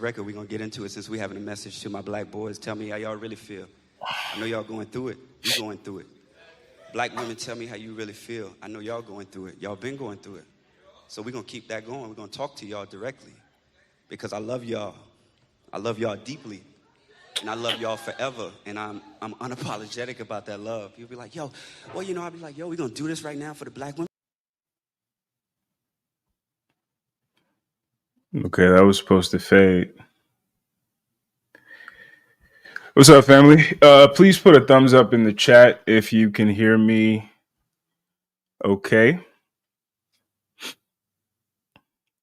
record, we're going to get into it since we're having a message to my black boys. Tell me how y'all really feel. I know y'all going through it. We going through it. Black women, tell me how you really feel. I know y'all going through it. Y'all been going through it. So we're going to keep that going. We're going to talk to y'all directly because I love y'all. I love y'all deeply. And I love y'all forever. And I'm unapologetic about that love. You'll be like, yo, well, you know, I'll be like, yo, we're going to do this right now for the black women. Okay, that was supposed to fade. What's up, family? Please put a thumbs up in the chat if you can hear me okay,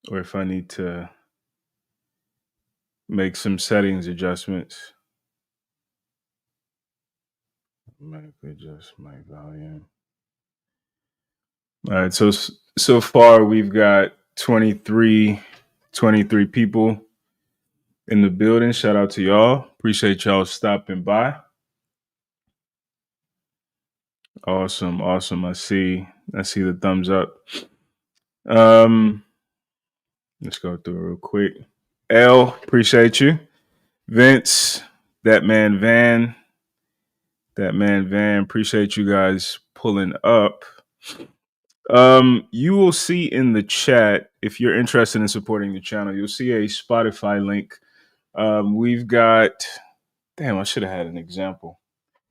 or if I need to make some settings adjustments. Automatically adjust my volume. All right, so far we've got 23 people in the building. Shout out to y'all. Appreciate y'all stopping by. Awesome. I see the thumbs up. Let's go through it real quick. L, appreciate you. Vince, that man Van, appreciate you guys pulling up. You will see in the chat, if you're interested in supporting the channel, you'll see a Spotify link. We've got, damn, I should have had an example.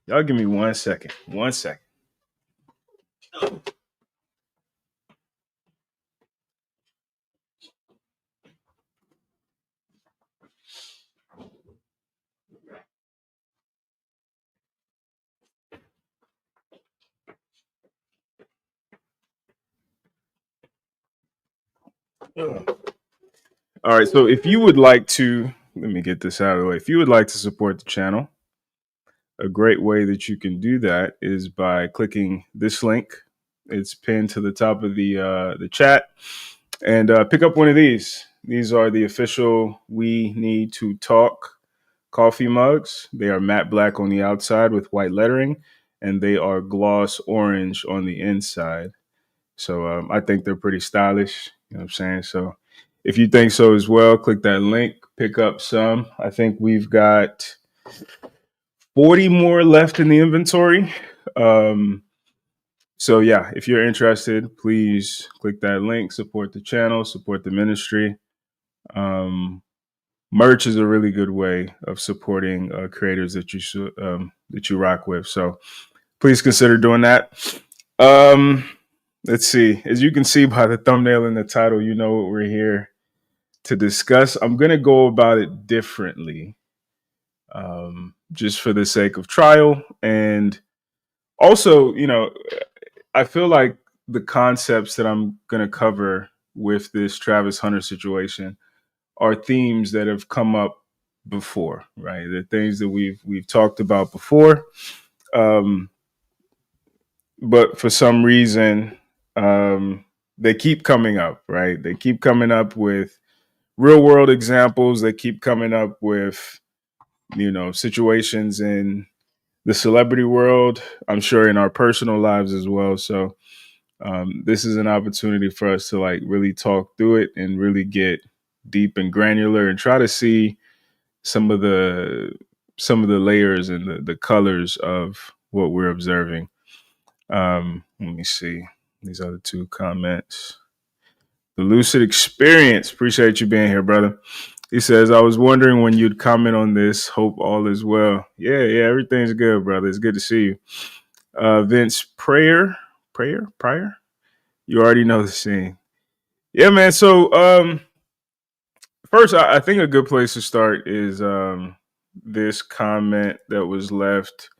Y'all give me 1 second. 1 second. All right, so if you would like to, let me get this out of the way. If you would like to support the channel, a great way that you can do that is by clicking this link. It's pinned to the top of the chat, and pick up one of these. These are the official We Need to Talk coffee mugs. They are matte black on the outside with white lettering, and they are gloss orange on the inside. So I think they're pretty stylish. You know what I'm saying? So if you think so as well, click that link, pick up some. I think we've got 40 more left in the inventory. So yeah, if you're interested, please click that link, support the channel, support the ministry. Merch is a really good way of supporting creators that you rock with. So please consider doing that. Let's see. As you can see by the thumbnail and the title, you know what we're here to discuss. I'm going to go about it differently, just for the sake of trial. And also, you know, I feel like the concepts that I'm going to cover with this Travis Hunter situation are themes that have come up before, right? The things that we've talked about before. But for some reason, they keep coming up, right? They keep coming up with real world examples. They keep coming up with, you know, situations in the celebrity world, I'm sure in our personal lives as well. So this is an opportunity for us to like really talk through it and really get deep and granular and try to see some of the layers and the colors of what we're observing. Let me see these other two comments. The Lucid Experience. Appreciate you being here, brother. He says, I was wondering when you'd comment on this. Hope all is well. Yeah, everything's good, brother. It's good to see you. Vince Prayer. You already know the scene. Yeah, man. So first, I think a good place to start is this comment that was left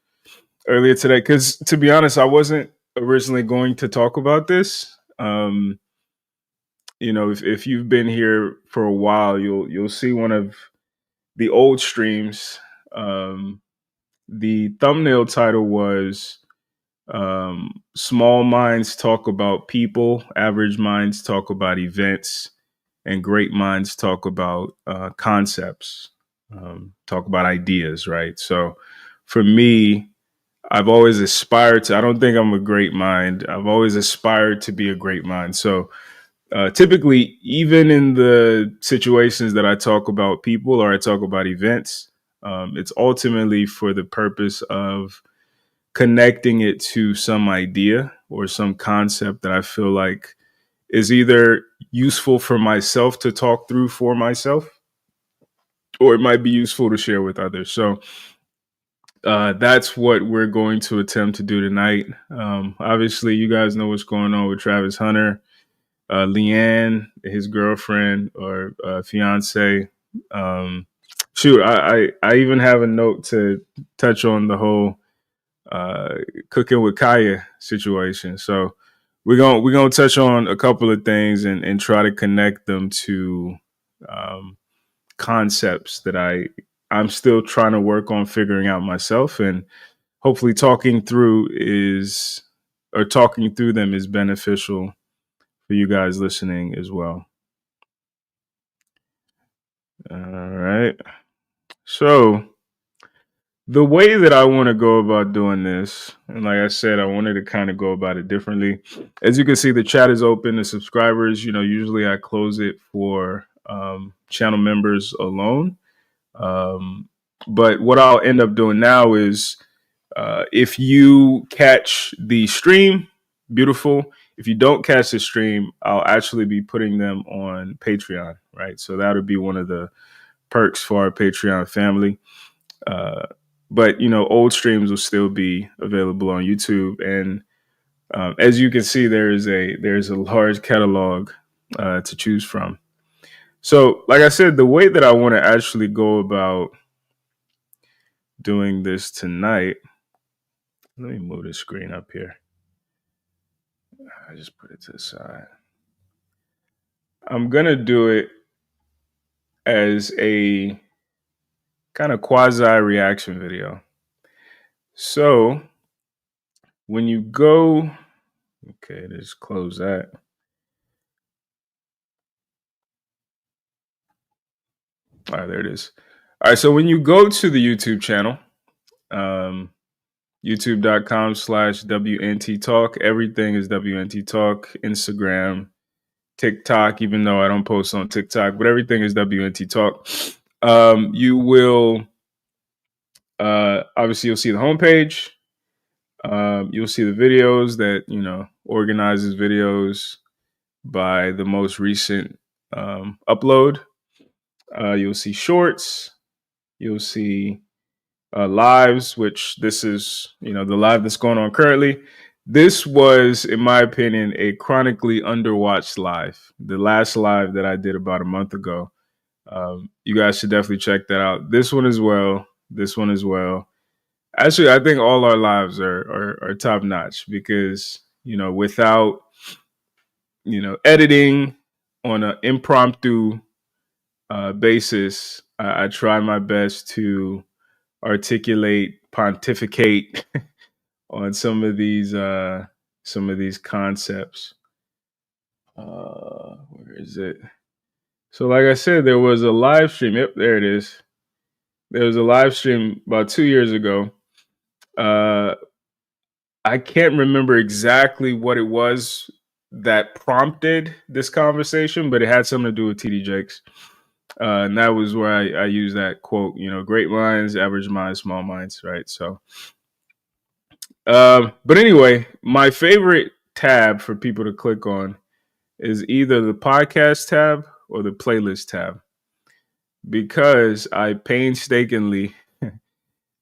earlier today. Because to be honest, I wasn't originally going to talk about this. You know, if you've been here for a while, you'll see one of the old streams. The thumbnail title was Small Minds Talk About People, Average Minds Talk About Events, and Great Minds Talk About concepts, talk about ideas, right? So for me, I've always aspired to, I don't think I'm a great mind. I've always aspired to be a great mind. So typically, even in the situations that I talk about people or I talk about events, it's ultimately for the purpose of connecting it to some idea or some concept that I feel like is either useful for myself to talk through for myself, or it might be useful to share with others. So that's what we're going to attempt to do tonight. Obviously, you guys know what's going on with Travis Hunter, Leanne, his girlfriend or fiance. Shoot, I even have a note to touch on the whole cooking with Kaya situation. So we're gonna touch on a couple of things and try to connect them to um, concepts that I'm still trying to work on figuring out myself, and hopefully talking through them is beneficial for you guys listening as well. All right. So the way that I want to go about doing this, and like I said, I wanted to kind of go about it differently. As you can see, the chat is open. The subscribers, usually I close it for channel members alone. But what I'll end up doing now is if you catch the stream, beautiful. If you don't catch the stream, I'll actually be putting them on Patreon, right? So that would be one of the perks for our Patreon family. But old streams will still be available on YouTube, and as you can see, there's a large catalog to choose from. So, like I said, the way that I want to actually go about doing this tonight, let me move the screen up here. I just put it to the side. I'm gonna do it as a kind of quasi reaction video. So when you go, okay, just close that. All right, there it is. All right, so when you go to the YouTube channel, youtube.com/WNT Talk, everything is WNT Talk, Instagram, TikTok, even though I don't post on TikTok, but everything is WNT Talk. You will, obviously, you'll see the homepage. You'll see the videos that, organizes videos by the most recent upload. You'll see shorts. You'll see lives, which this is, the live that's going on currently. This was, in my opinion, a chronically underwatched live. The last live that I did about a month ago. You guys should definitely check that out. This one as well. This one as well. Actually, I think all our lives are top notch because, without, editing on an impromptu basis, I try my best to articulate, pontificate on some of these concepts. Where is it? So, like I said, there was a live stream. Yep, there it is. There was a live stream about 2 years ago. I can't remember exactly what it was that prompted this conversation, but it had something to do with TD Jakes. And that was where I used that quote, great minds, average minds, small minds, right? So, but anyway, my favorite tab for people to click on is either the podcast tab or the playlist tab, because I painstakingly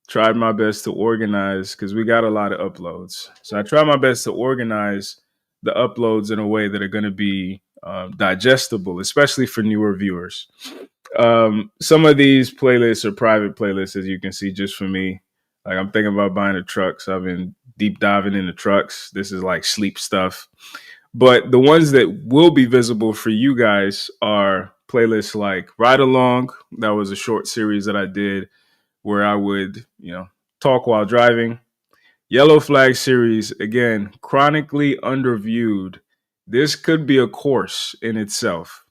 tried my best to organize, because we got a lot of uploads. So I tried my best to organize the uploads in a way that are going to be digestible, especially for newer viewers. Some of these playlists are private playlists, as you can see, just for me. Like, I'm thinking about buying a truck, so I've been deep diving into trucks. This is like sleep stuff. But the ones that will be visible for you guys are playlists like Ride Along. That was a short series that I did where I would, talk while driving. Yellow Flag series, again, chronically underviewed. This could be a course in itself.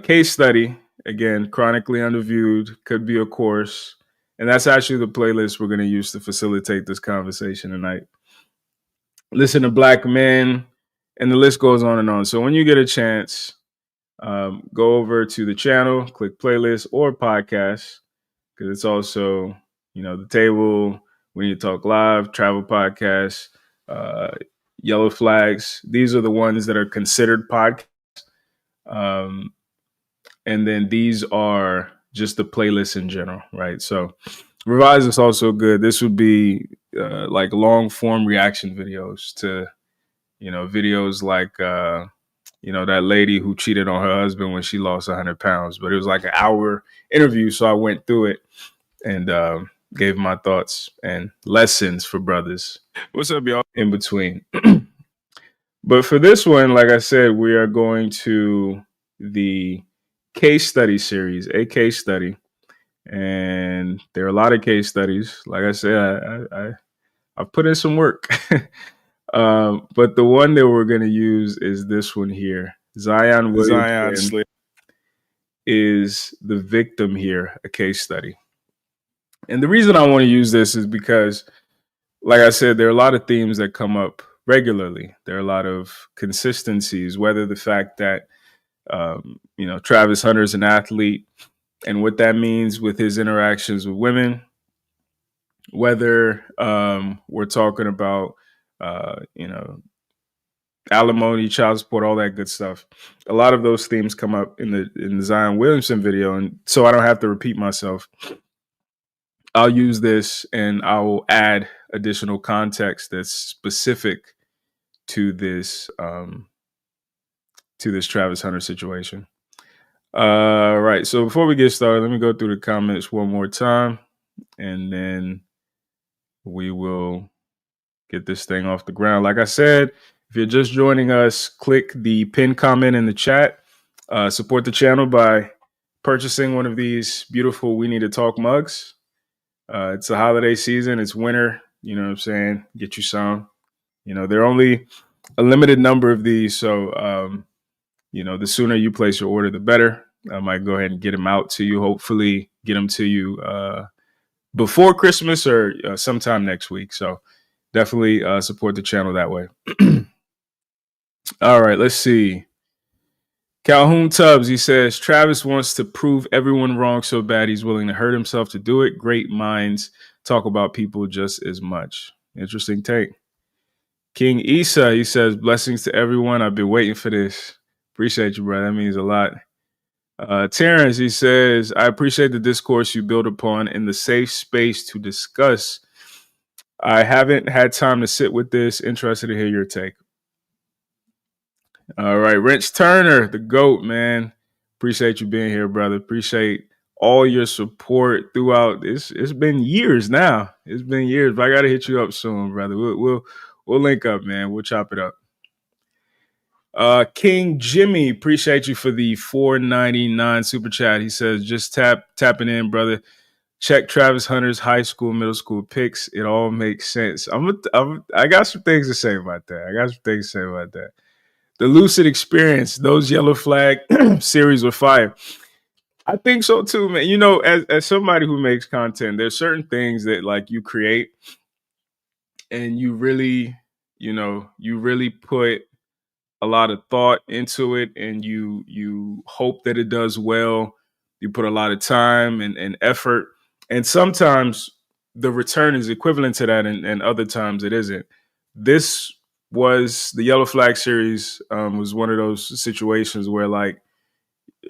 Case study, again, chronically underviewed, could be a course. And that's actually the playlist we're going to use to facilitate this conversation tonight. Listen to Black Men, and the list goes on and on. So when you get a chance, go over to the channel, click playlist or podcast, because it's also, the table, We Need to Talk Live, travel podcasts, uh, Yellow Flags. These are the ones that are considered podcasts. Um, and then these are just the playlists in general, right? So Revise is also good. This would be like long form reaction videos to, videos like, that lady who cheated on her husband when she lost 100 pounds. But it was like an hour interview. So I went through it and gave my thoughts and lessons for brothers. What's up, y'all? In between. But for this one, like I said, we are going to the case study series, a case study. And there are a lot of case studies. Like I said, I've put in some work. But the one that we're going to use is this one here. Zion Williamson is the victim here, a case study. And the reason I want to use this is because, like I said, there are a lot of themes that come up regularly. There are a lot of consistencies, whether the fact that, Travis Hunter is an athlete and what that means with his interactions with women, whether we're talking about, alimony, child support, all that good stuff. A lot of those themes come up in the Zion Williamson video. And so I don't have to repeat myself. I'll use this and I will add additional context that's specific to this Travis Hunter situation. Right. So before we get started, let me go through the comments one more time, and then we will get this thing off the ground. Like I said, if you're just joining us, click the pinned comment in the chat. Support the channel by purchasing one of these beautiful We Need to Talk mugs. It's the holiday season. It's winter. You know what I'm saying? Get you some. There are only a limited number of these. So, the sooner you place your order, the better. I might go ahead and get them out to you. Hopefully get them to you before Christmas or sometime next week. So definitely support the channel that way. All right, let's see. Calhoun Tubbs, he says, Travis wants to prove everyone wrong so bad he's willing to hurt himself to do it. Great minds talk about people just as much. Interesting take. King Issa, he says, blessings to everyone. I've been waiting for this. Appreciate you, bro. That means a lot. Terrence, he says, I appreciate the discourse you build upon in the safe space to discuss. I haven't had time to sit with this. Interested to hear your take. All right, Wrench Turner, the GOAT, man. Appreciate you being here, brother. Appreciate all your support throughout. It's been years now. It's been years, but I gotta hit you up soon, brother. We'll link up, man. We'll chop it up. King Jimmy, appreciate you for the $4.99 super chat. He says, just tapping in, brother. Check Travis Hunter's high school, middle school pics. It all makes sense. I got some things to say about that. The Lucid Experience, those Yellow Flag series were fire. I think so too, man. As somebody who makes content, there's certain things that like you create and you really put a lot of thought into it, and you hope that it does well. You put a lot of time and effort, and sometimes the return is equivalent to that, and other times it isn't. This was the Yellow Flag series, was one of those situations where like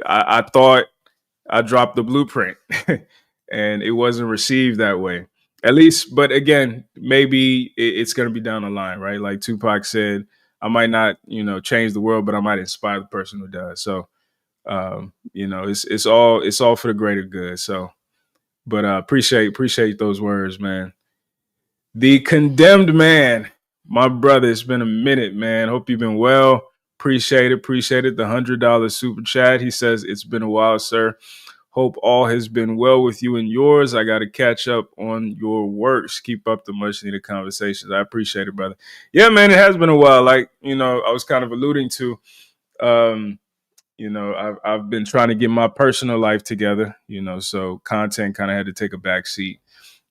I thought I dropped the blueprint and it wasn't received that way, at least. But again, maybe it's going to be down the line, right? Like Tupac said, I might not, change the world, but I might inspire the person who does. So, it's all for the greater good. So, but appreciate those words, man. The Condemned Man, my brother, it's been a minute, man. Hope you've been well. Appreciate it. The $100 super chat. He says, it's been a while, sir. Hope all has been well with you and yours. I got to catch up on your works. Keep up the much needed conversations. I appreciate it, brother. Yeah, man, it has been a while. Like, I was kind of alluding to, I've been trying to get my personal life together, so content kind of had to take a back seat.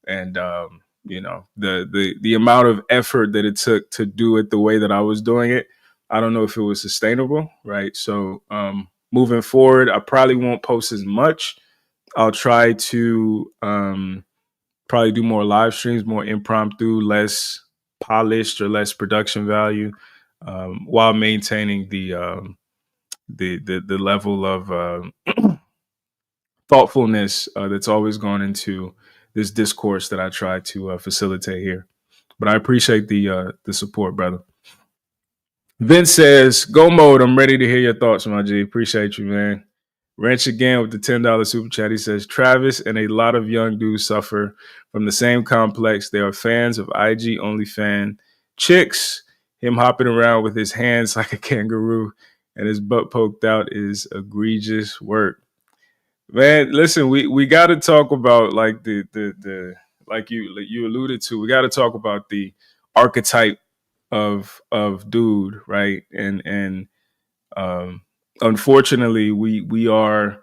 And, the amount of effort that it took to do it the way that I was doing it I don't know if it was sustainable, right? So moving forward, I probably won't post as much. I'll try to probably do more live streams, more impromptu, less polished or less production value, while maintaining the level of thoughtfulness that's always gone into this discourse that I try to facilitate here. But I appreciate the support, brother. Vince says, "Go mode. I'm ready to hear your thoughts, my G. Appreciate you, man." Wrench again with the $10 super chat. He says, "Travis and a lot of young dudes suffer from the same complex. They are fans of IG only fan chicks. Him hopping around with his hands like a kangaroo and his butt poked out is egregious work." Man, listen, we got to talk about like the like you alluded to. We got to talk about the archetype of dude, right? And um, unfortunately, we are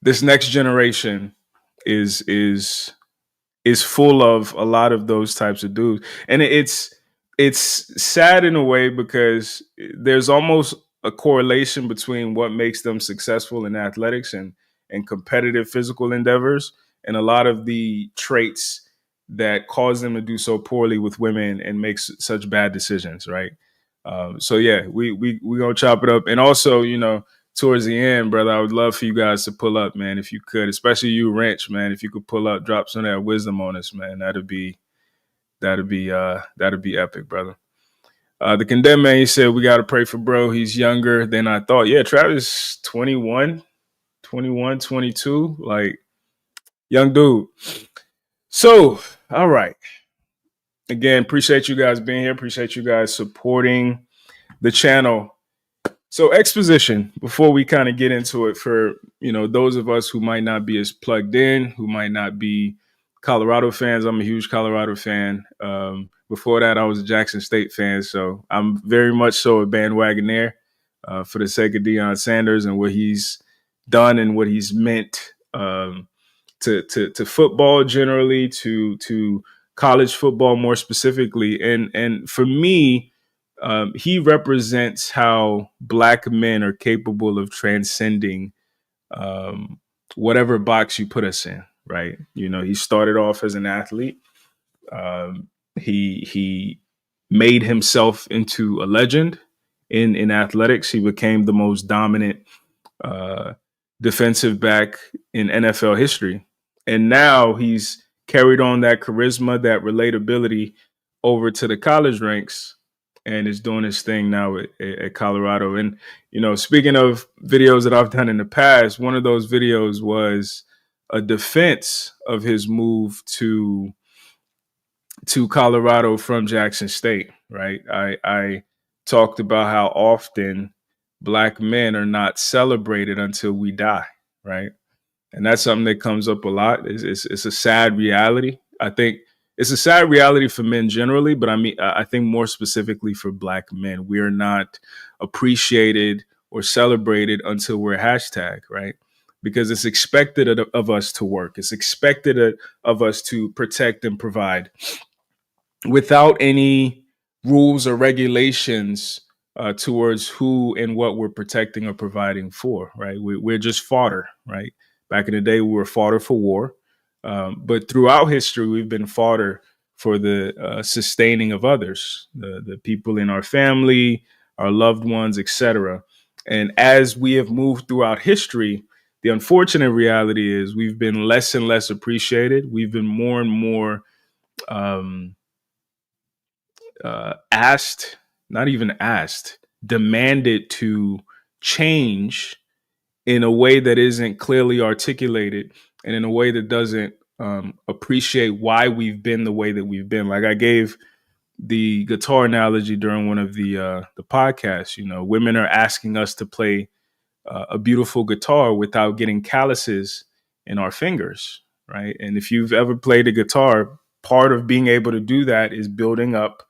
this next generation is full of a lot of those types of dudes, and it's sad in a way because there's almost a correlation between what makes them successful in athletics and competitive physical endeavors, and a lot of the traits that cause them to do so poorly with women and makes such bad decisions, right? So yeah, we gonna chop it up, and also, towards the end, brother, I would love for you guys to pull up, man, if you could, especially you, Wrench, man, if you could pull up, drop some of that wisdom on us, man. That'd be epic, brother. The condemned man, he said, "We got to pray for bro. He's younger than I thought." Yeah, Travis, 21, 22, like young dude. So, all right. Again, appreciate you guys being here. Appreciate you guys supporting the channel. So exposition, before we kind of get into it, for those of us who might not be as plugged in, who might not be Colorado fans. I'm a huge Colorado fan. Before that, I was a Jackson State fan, so I'm very much so a bandwagoner for the sake of Deion Sanders and what he's done and what he's meant to football generally, to college football more specifically, and for me. He represents how Black men are capable of transcending whatever box you put us in, right? He started off as an athlete. He made himself into a legend in athletics. He became the most dominant defensive back in NFL history. And now he's carried on that charisma, that relatability over to the college ranks, and is doing his thing now at Colorado. And, speaking of videos that I've done in the past, one of those videos was a defense of his move to Colorado from Jackson State, right? I talked about how often Black men are not celebrated until we die, right? And that's something that comes up a lot. It's a sad reality. I think it's a sad reality for men generally, but I think more specifically for Black men, we are not appreciated or celebrated until we're hashtag, right? Because it's expected of us to work. It's expected of us to protect and provide without any rules or regulations towards who and what we're protecting or providing for, right? We're just fodder, right? Back in the day, we were fodder for war. But throughout history, we've been fodder for the sustaining of others, the people in our family, our loved ones, etc. And as we have moved throughout history, the unfortunate reality is we've been less and less appreciated. We've been more and more asked, not even asked, demanded to change in a way that isn't clearly articulated and in a way that doesn't appreciate why we've been the way that we've been. Like I gave the guitar analogy during one of the podcasts. Women are asking us to play a beautiful guitar without getting calluses in our fingers, right? And if you've ever played a guitar, part of being able to do that is building up,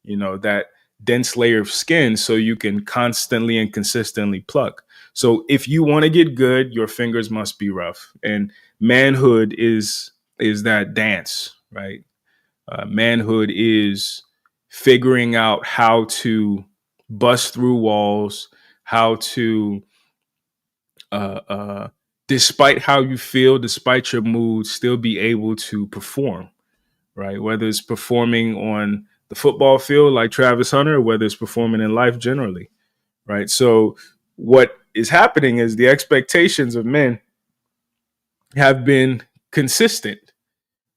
that dense layer of skin so you can constantly and consistently pluck. So if you want to get good, your fingers must be rough. And manhood is that dance, right? Manhood is figuring out how to bust through walls, how to, despite how you feel, despite your mood, still be able to perform, right? Whether it's performing on the football field like Travis Hunter, or whether it's performing in life generally, right? So what is happening is the expectations of men have been consistent,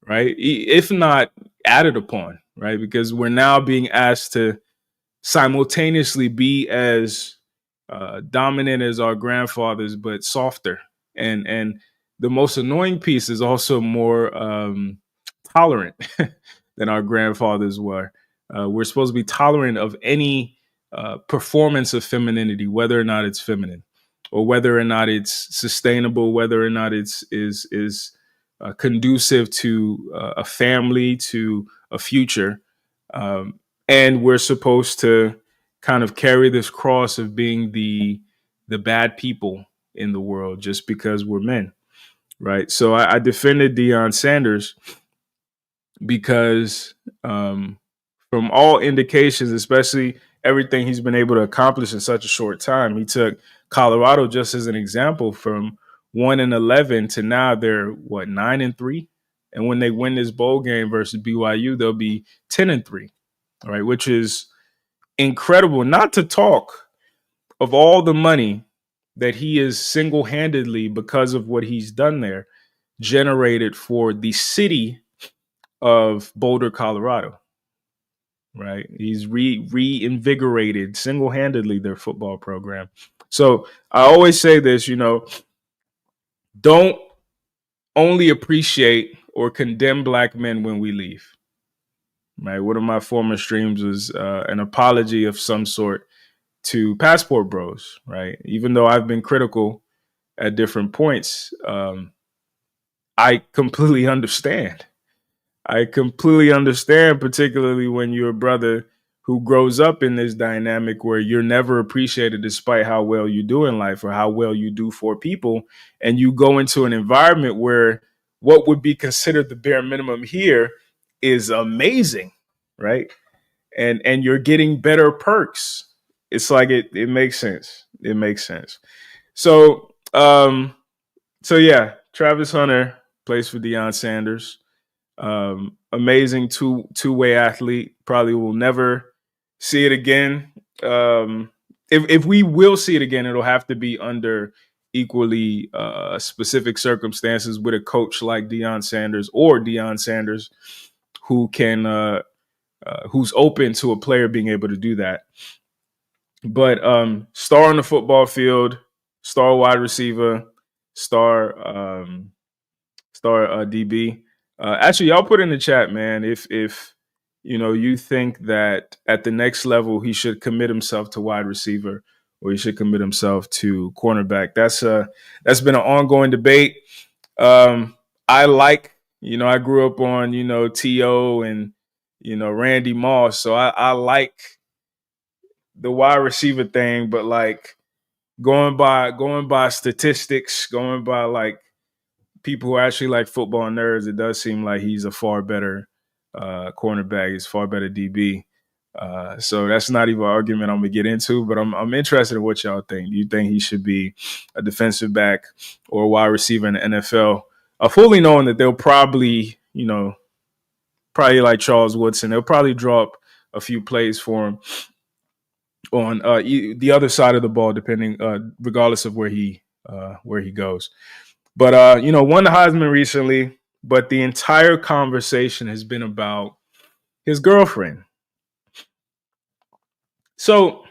right? If not added upon, right? Because we're now being asked to simultaneously be as dominant as our grandfathers, but softer. And the most annoying piece is also more tolerant than our grandfathers were. We're supposed to be tolerant of any performance of femininity, whether or not it's feminine, or whether or not it's sustainable, whether or not it's is conducive to a family, to a future. And we're supposed to kind of carry this cross of being the bad people in the world just because we're men, right? So I defended Deion Sanders because from all indications, especially everything he's been able to accomplish in such a short time, he took Colorado just as an example from 1-11 to now they're 9-3, and when they win this bowl game versus BYU, they'll be 10-3, right? Which is incredible. Not to talk of all the money that he is single-handedly, because of what he's done there, generated for the city of Boulder, Colorado. Right, he's reinvigorated single-handedly their football program. So I always say this, don't only appreciate or condemn black men when we leave. Right, one of my former streams was an apology of some sort to passport bros. Right, even though I've been critical at different points, I completely understand. Particularly when you're a brother who grows up in this dynamic where you're never appreciated despite how well you do in life or how well you do for people. And you go into an environment where what would be considered the bare minimum here is amazing, right? And you're getting better perks. It's like it makes sense. It makes sense. So yeah, Travis Hunter plays for Deion Sanders. Amazing two-way athlete. Probably will never see it again. If we will see it again, it'll have to be under equally specific circumstances with a coach like Deion Sanders or Deion Sanders, who can who's open to a player being able to do that. But star on the football field, star wide receiver, star DB. Actually, y'all put in the chat, man, if you think that at the next level he should commit himself to wide receiver or he should commit himself to cornerback. That's been an ongoing debate. I grew up on T.O. and Randy Moss, so I like the wide receiver thing, but like going by statistics, going by like people who actually like football nerds, it does seem like he's a far better cornerback. He's far better DB. So that's not even an argument I'm gonna get into, but I'm interested in what y'all think. Do you think he should be a defensive back or a wide receiver in the NFL? Fully knowing that they'll probably like Charles Woodson, they'll probably drop a few plays for him on the other side of the ball, depending, regardless of where he goes. But won the Heisman recently, but the entire conversation has been about his girlfriend. So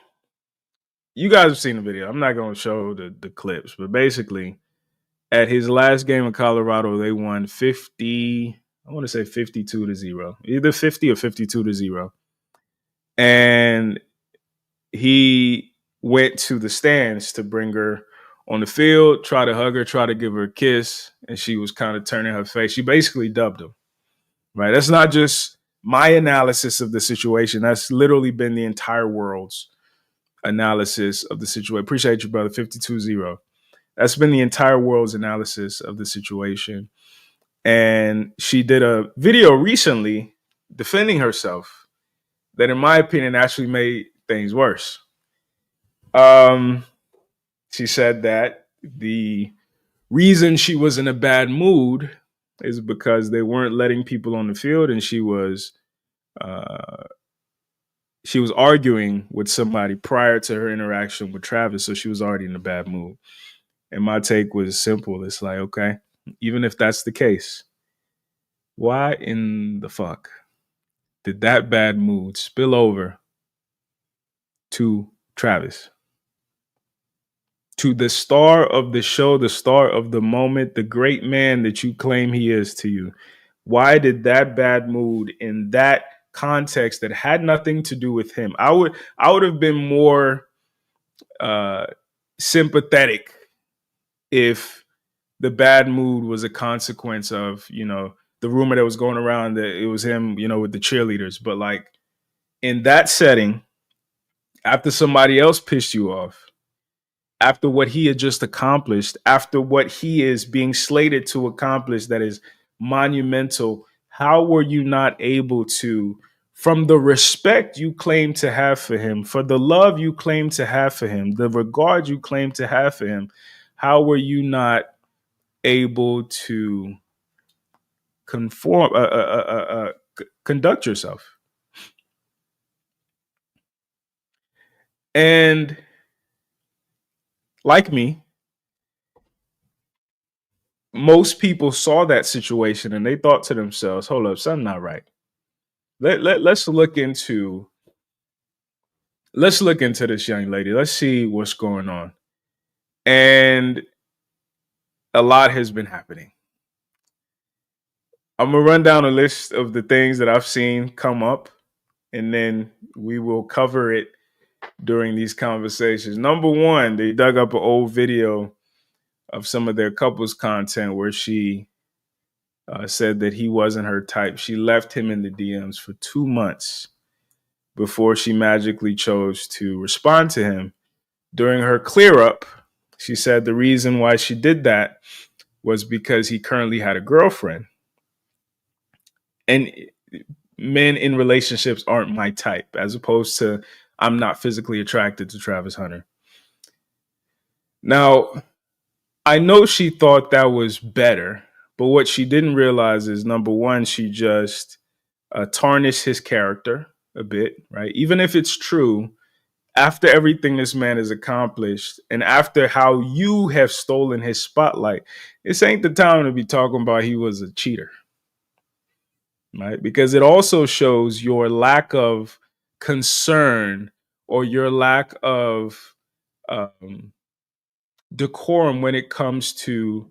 you guys have seen the video. I'm not going to show the clips, but basically at his last game in Colorado, they won 52-0, either 50 or 52-0. And he went to the stands to bring her on the field, try to hug her, try to give her a kiss, and she was kind of turning her face. She basically dubbed him, right? That's not just my analysis of the situation. That's literally been the entire world's analysis of the situation. Appreciate you, brother. 52-0. That's been the entire world's analysis of the situation. And she did a video recently defending herself that, in my opinion, actually made things worse. She said that the reason she was in a bad mood is because they weren't letting people on the field, and uh, she was arguing with somebody prior to her interaction with Travis, so she was already in a bad mood. And my take was simple. It's like, okay, even if that's the case, why in the fuck did that bad mood spill over to Travis? To the star of the show, the star of the moment, the great man that you claim he is to you. Why did that bad mood in that context that had nothing to do with him? I would have been more uh, sympathetic if the bad mood was a consequence of, the rumor that was going around that it was him, with the cheerleaders. But like in that setting, after somebody else pissed you off, after what he had just accomplished, after what he is being slated to accomplish that is monumental, how were you not able to, from the respect you claim to have for him, for the love you claim to have for him, the regard you claim to have for him, how were you not able to conduct yourself? And like me, most people saw that situation and they thought to themselves, hold up, something not right. Let's look into this young lady. Let's see what's going on. And a lot has been happening. I'm gonna run down a list of the things that I've seen come up, and then we will cover it during these conversations. Number one, they dug up an old video of some of their couples content where she said that he wasn't her type. She left him in the DMs for 2 months before she magically chose to respond to him. During her clear up, she said the reason why she did that was because he currently had a girlfriend. And men in relationships aren't my type, as opposed to I'm not physically attracted to Travis Hunter. Now, I know she thought that was better, but what she didn't realize is, number one, she just tarnished his character a bit, right? Even if it's true, after everything this man has accomplished and after how you have stolen his spotlight, this ain't the time to be talking about he was a cheater, right? Because it also shows your lack of concern or your lack of decorum when it comes to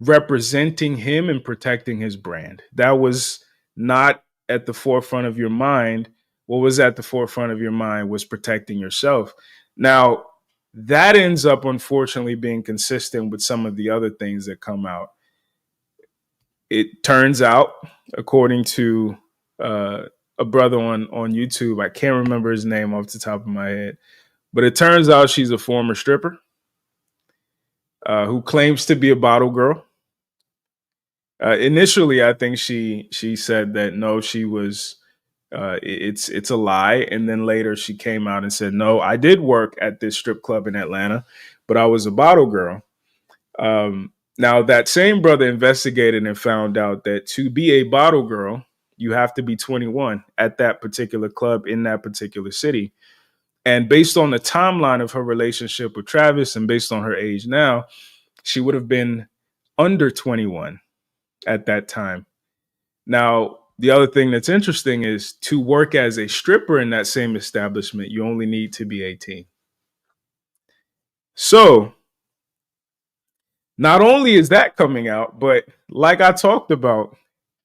representing him and protecting his brand. That was not at the forefront of your mind. What was at the forefront of your mind was protecting yourself. Now, that ends up unfortunately being consistent with some of the other things that come out. It turns out, according to a brother on YouTube, I can't remember his name off the top of my head, but it turns out she's a former stripper who claims to be a bottle girl. Initially, I think she said that no, she was. It's a lie, and then later she came out and said, "No, I did work at this strip club in Atlanta, but I was a bottle girl." Now, that same brother investigated and found out that to be a bottle girl, you have to be 21 at that particular club in that particular city. And based on the timeline of her relationship with Travis, and based on her age now, she would have been under 21 at that time. Now, the other thing that's interesting is to work as a stripper in that same establishment, you only need to be 18. So not only is that coming out, but like I talked about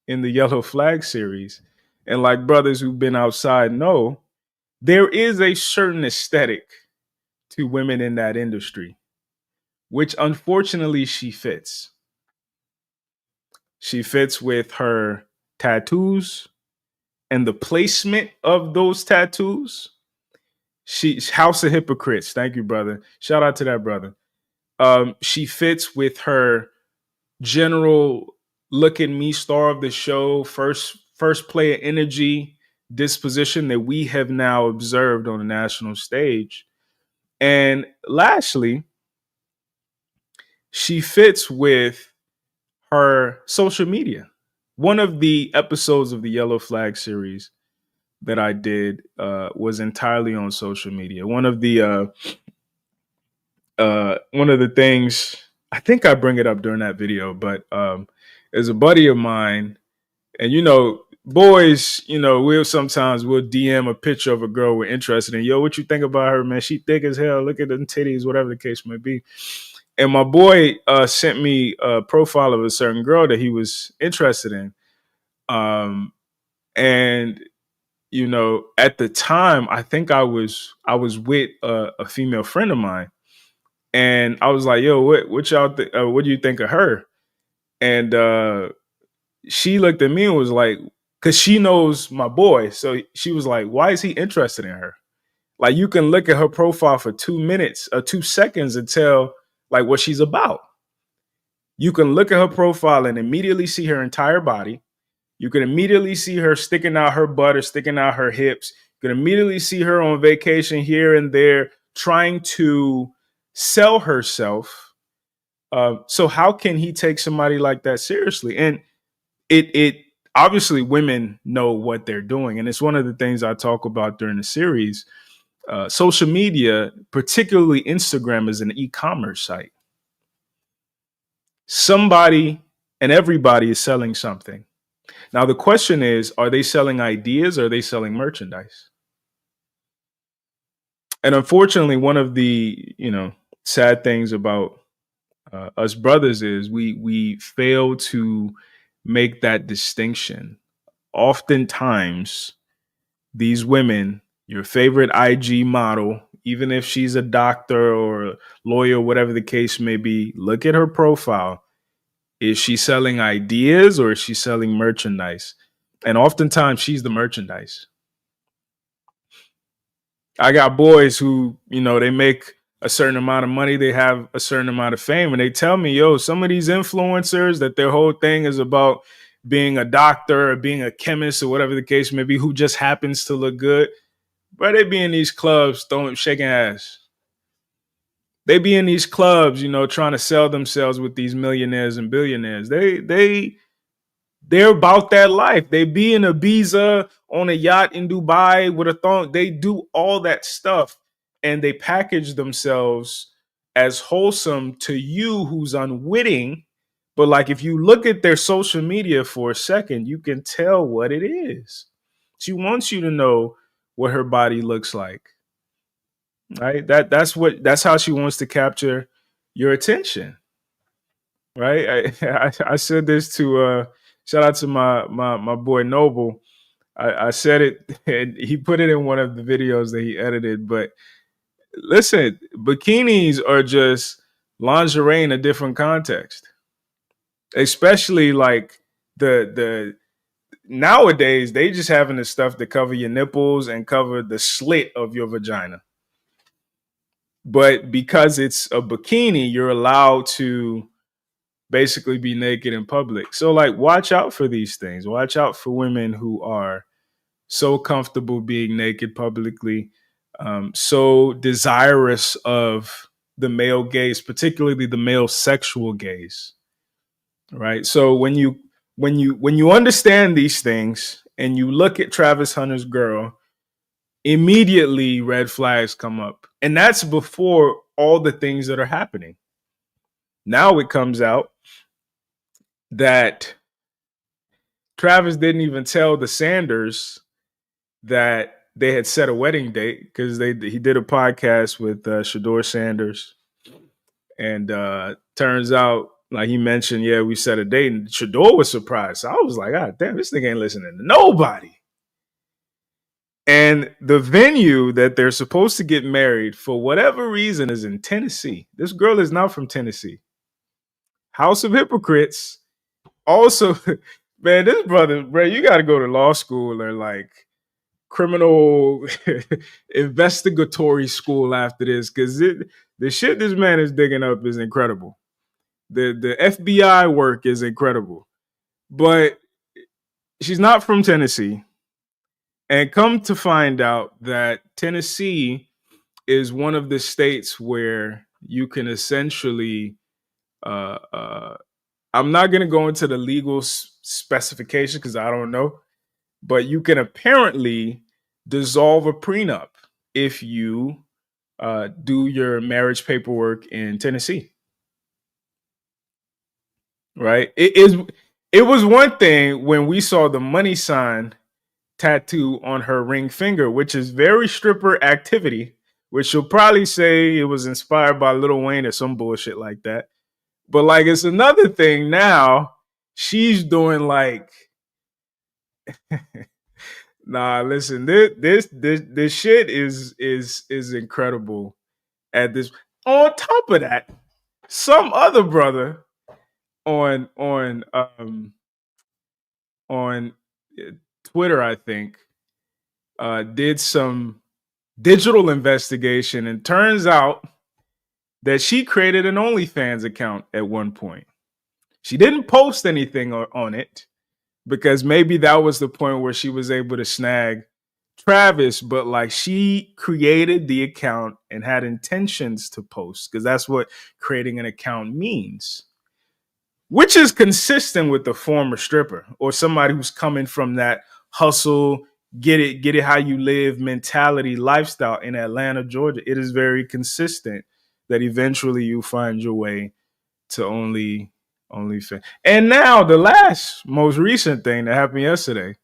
in the Yellow Flag series, and like brothers who've been outside know, there is a certain aesthetic to women in that industry, which unfortunately she fits. She fits with her tattoos and the placement of those tattoos. She's House of Hypocrites. Thank you, brother. Shout out to that brother. She fits with her general look at me, star of the show, first player energy, disposition that we have now observed on the national stage. And lastly, she fits with her social media. One of the episodes of the Yellow Flag series that I did was entirely on social media. One of the things, I think I bring it up during that video, but there's a buddy of mine, and boys, we'll DM a picture of a girl we're interested in. Yo, what you think about her, man? She thick as hell. Look at them titties, whatever the case may be. And my boy sent me a profile of a certain girl that he was interested in. And at the time, I think I was with a female friend of mine, and I was like, "Yo, what y'all? What do you think of her?" And she looked at me and was like, because she knows my boy, so she was like, "Why is he interested in her?" Like, you can look at her profile for 2 minutes or 2 seconds and tell like what she's about. You can look at her profile and immediately see her entire body. You can immediately see her sticking out her butt or sticking out her hips. You can immediately see her on vacation here and there trying to sell herself. So how can he take somebody like that seriously? And it obviously, women know what they're doing. And it's one of the things I talk about during the series. Social media, particularly Instagram, is an e-commerce site. Somebody and everybody is selling something. Now, the question is, are they selling ideas or are they selling merchandise? And unfortunately, one of the, sad things about us brothers is we fail to make that distinction. Oftentimes, these women, your favorite IG model, even if she's a doctor or a lawyer, whatever the case may be, look at her profile. Is she selling ideas or is she selling merchandise? And oftentimes she's the merchandise. I got boys who, they make a certain amount of money, they have a certain amount of fame, and they tell me, yo, some of these influencers that their whole thing is about being a doctor or being a chemist or whatever the case may be, who just happens to look good, but they be in these clubs shaking ass. They be in these clubs, trying to sell themselves with these millionaires and billionaires. They're about that life. They be in Ibiza on a yacht in Dubai with a thong. They do all that stuff, and they package themselves as wholesome to you who's unwitting. But like, if you look at their social media for a second, you can tell what it is. She wants you to know what her body looks like. Right? That's how she wants to capture your attention. Right? I said this to shout out to my boy Noble. I said it, and he put it in one of the videos that he edited. But listen, bikinis are just lingerie in a different context. Especially like the nowadays, they just having the stuff to cover your nipples and cover the slit of your vagina. But because it's a bikini, you're allowed to basically be naked in public. So like, watch out for these things. Watch out for women who are so comfortable being naked publicly, so desirous of the male gaze, particularly the male sexual gaze. Right. So when you understand these things and you look at Travis Hunter's girl, immediately red flags come up. And that's before all the things that are happening. Now it comes out that Travis didn't even tell the Sanders that they had set a wedding date, because he did a podcast with Shador Sanders, and turns out, like he mentioned, yeah, we set a date, and Shador was surprised. So I was like, God damn, this nigga ain't listening to nobody. And the venue that they're supposed to get married, for whatever reason, is in Tennessee. This girl is not from Tennessee. House of Hypocrites. Also, man, this brother, bro, you got to go to law school or like criminal investigatory school after this, because the shit this man is digging up is incredible. The FBI work is incredible. But she's not from Tennessee. And come to find out that Tennessee is one of the states where you can essentially, uh, uh, I'm not going to go into the legal specification because I don't know, but you can apparently dissolve a prenup if you do your marriage paperwork in Tennessee. Right? It was one thing when we saw the money sign tattoo on her ring finger, which is very stripper activity, which she'll probably say it was inspired by Lil Wayne or some bullshit like that. But like it's another thing now, she's doing like nah, listen, this shit is incredible at this. On top of that, some other brother on on Twitter, I think, did some digital investigation, and turns out that she created an OnlyFans account at one point. She didn't post anything on it because maybe that was the point where she was able to snag Travis, but like she created the account and had intentions to post because that's what creating an account means, which is consistent with the former stripper or somebody who's coming from that hustle, get it how you live mentality lifestyle in Atlanta, Georgia. It is very consistent that eventually you find your way to OnlyFans. And now the most recent thing that happened yesterday,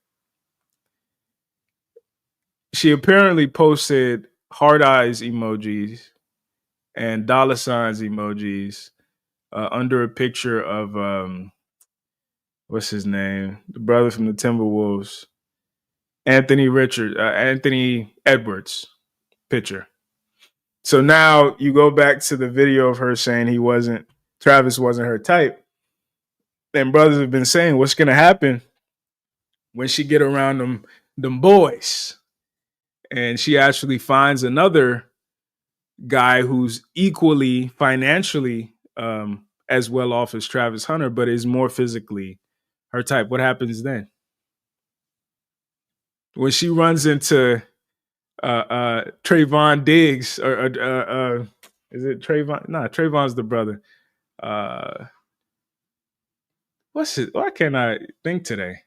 she apparently posted heart eyes emojis and dollar signs emojis under a picture of what's his name, the brother from the Timberwolves, Anthony Edwards picture. So now you go back to the video of her saying Travis wasn't her type. And brothers have been saying, what's going to happen when she get around them boys? And she actually finds another guy who's equally financially as well off as Travis Hunter, but is more physically her type. What happens then? When she runs into Trayvon Diggs, or is it Trayvon? No, Trayvon's the brother. What's it? Why can't I think today?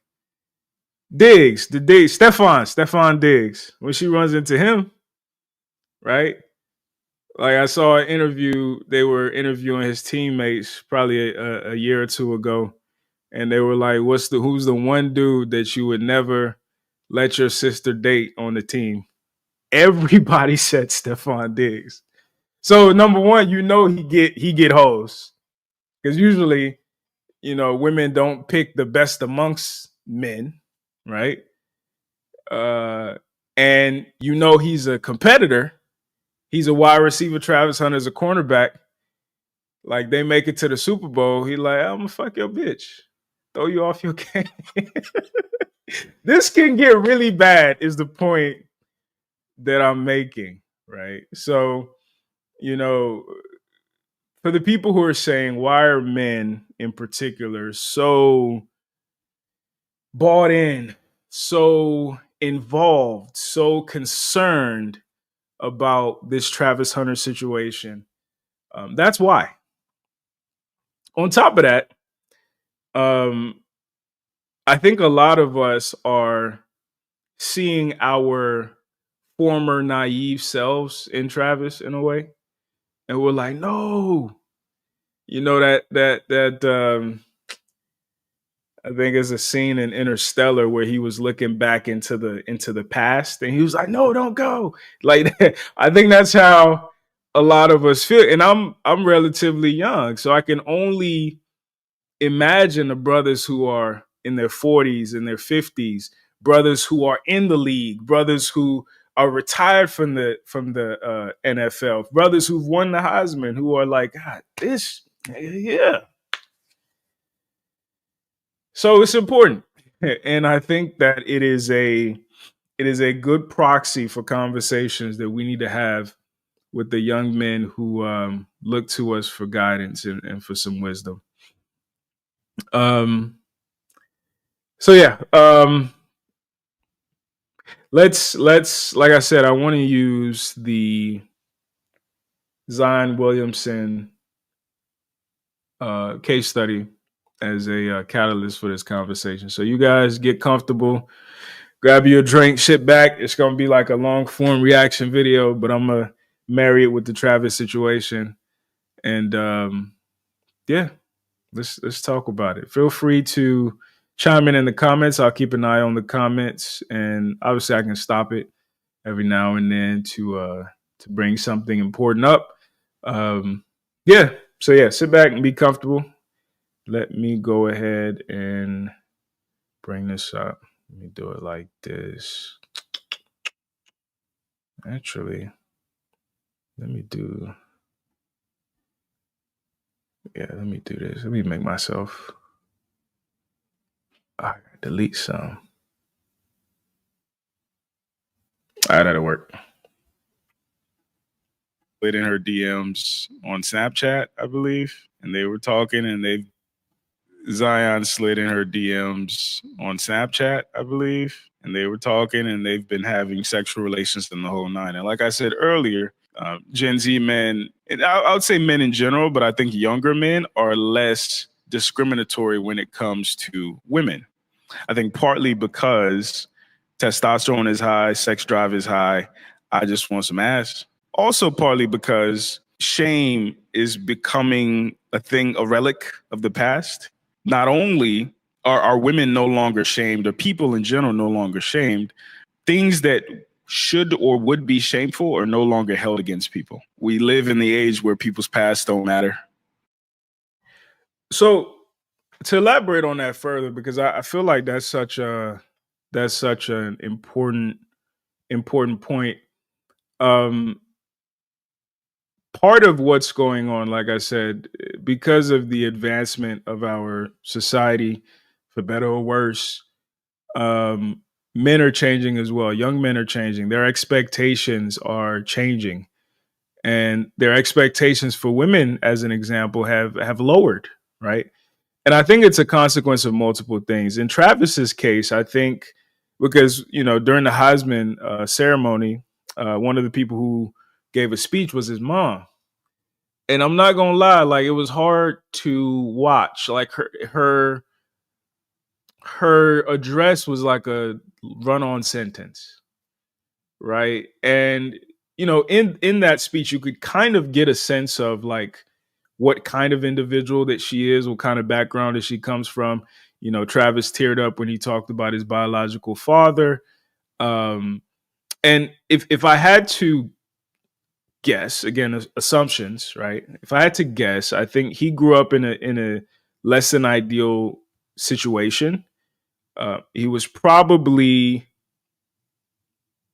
Stefan Diggs. When she runs into him, right? Like I saw an interview, they were interviewing his teammates probably a year or two ago, and they were like, who's the one dude that you would never let your sister date on the team? Everybody said Stefan Diggs. So number one, he get hoes. Because usually, women don't pick the best amongst men, right? And he's a competitor. He's a wide receiver. Travis Hunter's a cornerback. Like they make it to the Super Bowl. He like, I'm gonna fuck your bitch. Throw you off your game. This can get really bad is the point that I'm making, right? So, for the people who are saying, why are men in particular so bought in, so involved, so concerned about this Travis Hunter situation? That's why. On top of that, I think a lot of us are seeing our former naive selves in Travis in a way, and we're like, no, that I think it's a scene in Interstellar where he was looking back into the past, and he was like, no, don't go. Like I think that's how a lot of us feel, and I'm relatively young, so I can only imagine the brothers who are in their 40s and their 50s, brothers who are in the league, brothers who are retired from the NFL, brothers who've won the Heisman, who are like, God, yeah. So it's important, and I think that it is a good proxy for conversations that we need to have with the young men who look to us for guidance and for some wisdom. So yeah, let's like I said, I want to use the Zion Williamson case study as a catalyst for this conversation. So you guys get comfortable, grab you a drink, sit back. It's gonna be like a long form reaction video, but I'm gonna marry it with the Travis situation. And yeah, let's talk about it. Feel free to chime in the comments. I'll keep an eye on the comments, and obviously I can stop it every now and then to bring something important up. Yeah. So yeah, sit back and be comfortable. Let me go ahead and bring this up. Let me do it like this. Actually, let me do let me do this. Let me make myself delete some. All right, that'll work. Slid in her DMs on Snapchat, I believe, and they were talking, and Zion slid in her DMs on Snapchat, I believe, and they were talking, and they've been having sexual relations in the whole nine. And like I said earlier, Gen Z men, and I would say men in general, but I think younger men are less discriminatory when it comes to women. I think partly because testosterone is high, sex drive is high. I just want some ass. Also, partly because shame is becoming a thing, a relic of the past. Not only are women no longer shamed, or people in general no longer shamed, things that should or would be shameful are no longer held against people. We live in the age where people's past don't matter. So to elaborate on that further, because I feel like that's such an important point. Part of what's going on, like I said, because of the advancement of our society, for better or worse, men are changing as well. Young men are changing. Their expectations are changing, and their expectations for women, as an example, have lowered, right? And I think it's a consequence of multiple things. In Travis's case, I think because during the Heisman ceremony, one of the people who gave a speech was his mom, and I'm not gonna lie, like it was hard to watch. Like her address was like a run-on sentence, right? And in that speech, you could kind of get a sense of like what kind of individual that she is, what kind of background that she comes from. Travis teared up when he talked about his biological father. And if I had to guess, again, assumptions, right? If I had to guess, I think he grew up in a less than ideal situation. He was probably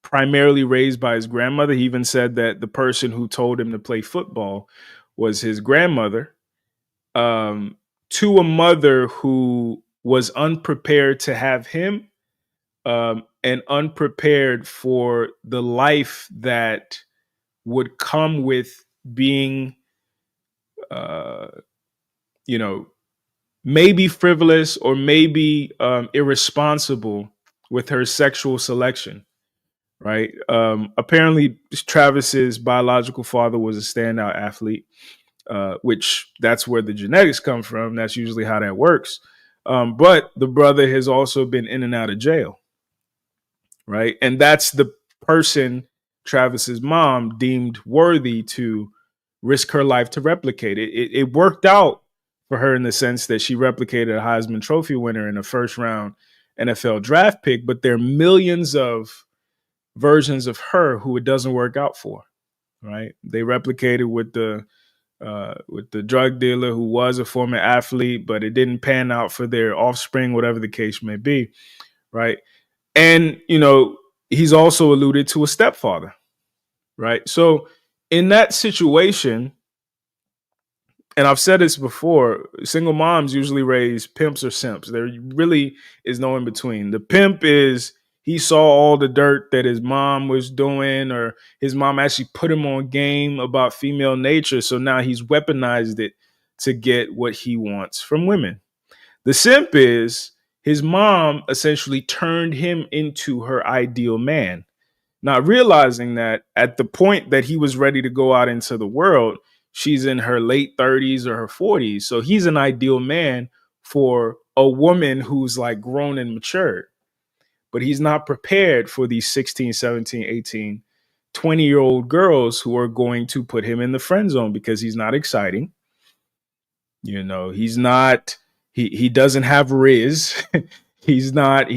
primarily raised by his grandmother. He even said that the person who told him to play football was his grandmother. To a mother who was unprepared to have him, and unprepared for the life that would come with being, uh, maybe frivolous or maybe irresponsible with her sexual selection, right? Apparently, Travis's biological father was a standout athlete, which that's where the genetics come from. That's usually how that works. But the brother has also been in and out of jail, right? And that's the person Travis's mom deemed worthy to risk her life to replicate it. It worked out for her in the sense that she replicated a Heisman Trophy winner and a first round NFL draft pick, but there are millions of versions of her who it doesn't work out for, right? They replicated with the drug dealer who was a former athlete, but it didn't pan out for their offspring, whatever the case may be, right? And, he's also alluded to a stepfather, right? So in that situation, and I've said this before, single moms usually raise pimps or simps. There really is no in between. The pimp is he saw all the dirt that his mom was doing, or his mom actually put him on game about female nature. So now he's weaponized it to get what he wants from women. The simp is his mom essentially turned him into her ideal man, not realizing that at the point that he was ready to go out into the world, she's in her late 30s or her 40s. So he's an ideal man for a woman who's like grown and matured, but he's not prepared for these 16, 17, 18, 20-year-old girls who are going to put him in the friend zone because he's not exciting. He's not, he doesn't have riz. he's not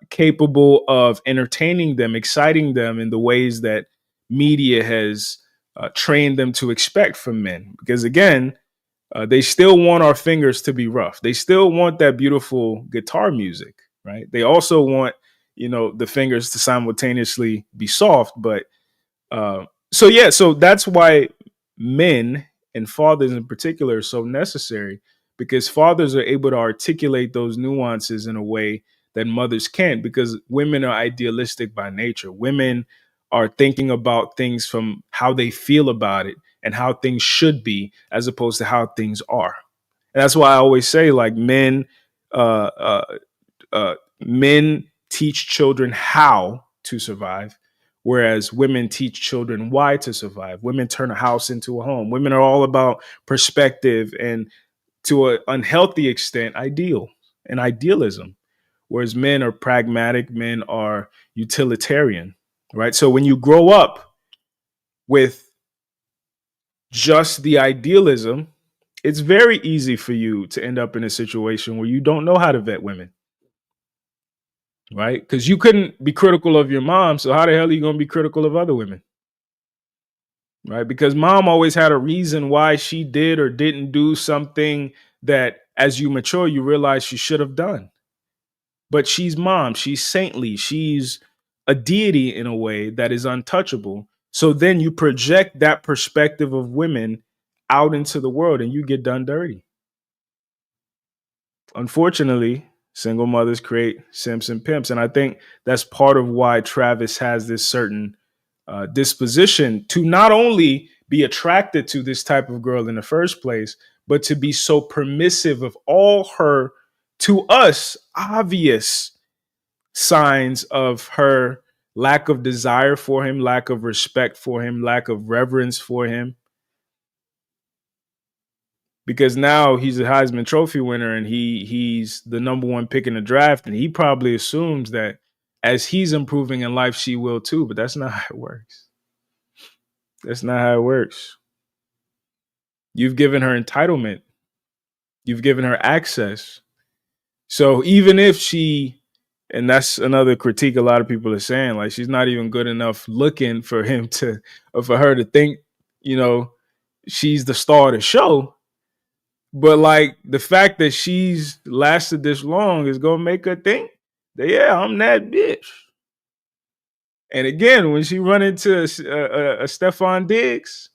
capable of entertaining them, exciting them in the ways that media has trained them to expect from men. Because again, they still want our fingers to be rough. They still want that beautiful guitar music, right? They also want, the fingers to simultaneously be soft. But so that's why men and fathers in particular are so necessary, because fathers are able to articulate those nuances in a way that mothers can't, because women are idealistic by nature. Women are thinking about things from how they feel about it and how things should be, as opposed to how things are. And that's why I always say, like, uh, uh, men teach children how to survive, whereas women teach children why to survive. Women turn a house into a home. Women are all about perspective and, to an unhealthy extent, idealism, whereas men are pragmatic, men are utilitarian, right? So when you grow up with just the idealism, it's very easy for you to end up in a situation where you don't know how to vet women, right? Because you couldn't be critical of your mom, so how the hell are you going to be critical of other women, right? Because mom always had a reason why she did or didn't do something that, as you mature, you realize she should have done. But she's mom, she's saintly, she's a deity in a way that is untouchable. So then you project that perspective of women out into the world and you get done dirty. Unfortunately, single mothers create simps and pimps. And I think that's part of why Travis has this certain disposition to not only be attracted to this type of girl in the first place, but to be so permissive of all her, to us, obvious signs of her lack of desire for him, lack of respect for him, lack of reverence for him. Because now he's a Heisman Trophy winner and he's the number one pick in the draft, and he probably assumes that as he's improving in life, she will too. But that's not how it works. That's not how it works. You've given her entitlement. You've given her access. So even if she, and that's another critique a lot of people are saying, like, she's not even good enough looking for him to, or for her to think, she's the star of the show. But like, the fact that she's lasted this long is gonna make her think that, yeah, I'm that bitch. And again, when she run into a Stephon Diggs,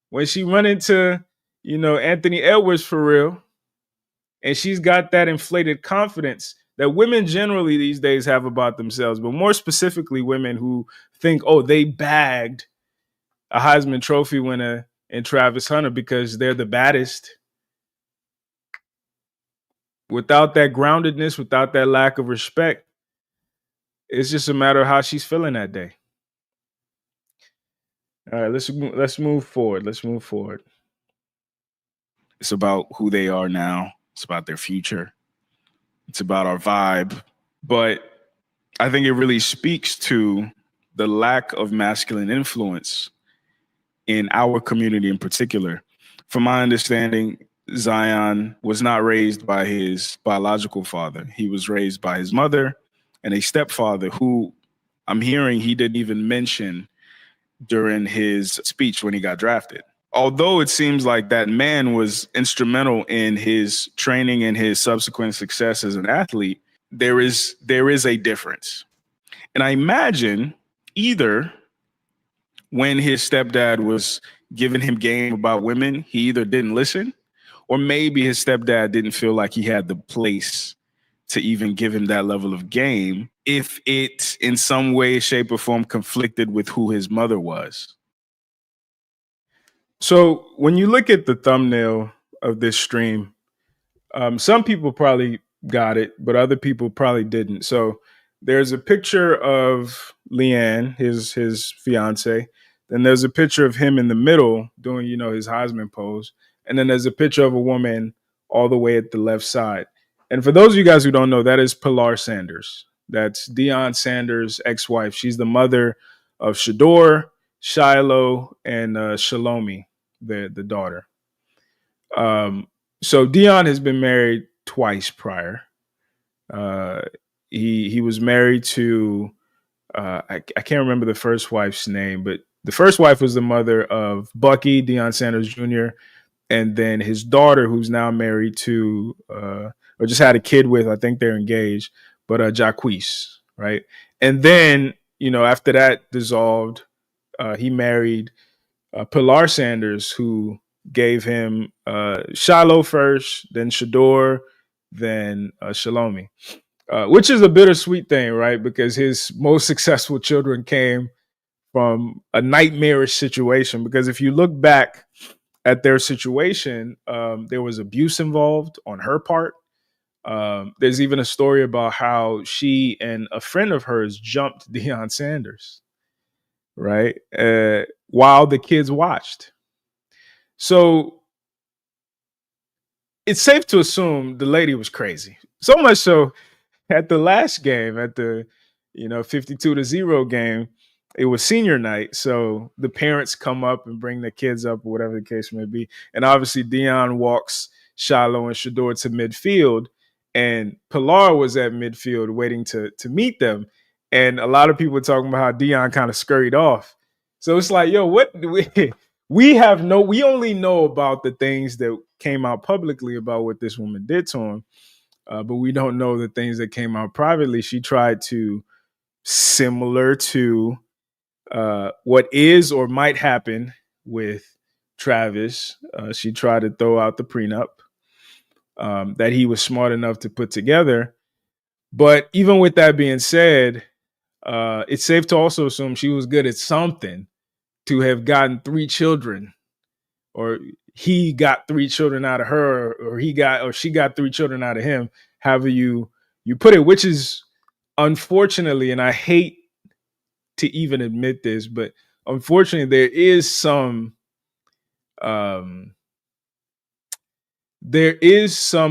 when she run into, Anthony Edwards for real, and she's got that inflated confidence that women generally these days have about themselves, but more specifically women who think, oh, they bagged a Heisman Trophy winner in Travis Hunter because they're the baddest. Without that groundedness, without that lack of respect, it's just a matter of how she's feeling that day. All right, let's move forward. Let's move forward. It's about who they are now. It's about their future. It's about our vibe. But I think it really speaks to the lack of masculine influence in our community in particular. From my understanding, Zion was not raised by his biological father. He was raised by his mother and a stepfather who I'm hearing he didn't even mention during his speech when he got drafted. Although it seems like that man was instrumental in his training and his subsequent success as an athlete, there is a difference. And I imagine either when his stepdad was giving him game about women, he either didn't listen, or maybe his stepdad didn't feel like he had the place to even give him that level of game if it in some way, shape, or form conflicted with who his mother was. So when you look at the thumbnail of this stream, some people probably got it, but other people probably didn't. So there's a picture of Leanne, his fiance. Then there's a picture of him in the middle doing, his Heisman pose. And then there's a picture of a woman all the way at the left side. And for those of you guys who don't know, that is Pilar Sanders. That's Deion Sanders' ex-wife. She's the mother of Shador, Shiloh, and Shalomi, the daughter. So Deion has been married twice prior. Uh, he was married to I can't remember the first wife's name, but the first wife was the mother of Bucky Deion Sanders Jr. and then his daughter, who's now married to or just had a kid with. I think they're engaged, but Jacquees, right? And then after that dissolved, he married Pilar Sanders, who gave him Shiloh first, then Shador, then Shalomi, which is a bittersweet thing, right? Because his most successful children came from a nightmarish situation. Because if you look back at their situation, there was abuse involved on her part. There's even a story about how she and a friend of hers jumped Deion Sanders, right? While the kids watched. So it's safe to assume the lady was crazy. So much so at the last game, at the 52-0 game, it was senior night. So the parents come up and bring their kids up, or whatever the case may be. And obviously Deion walks Shiloh and Shador to midfield, and Pilar was at midfield waiting to meet them. And a lot of people were talking about how Deion kind of scurried off. So it's like, yo, what do we only know about the things that came out publicly about what this woman did to him. But we don't know the things that came out privately. She tried to, similar to what is or might happen with Travis, she tried to throw out the prenup that he was smart enough to put together. But even with that being said, it's safe to also assume she was good at something to have gotten 3 children, or he got 3 children out of her, or she got 3 children out of him, however you put it, which is unfortunately, and I hate to even admit this, but unfortunately there is some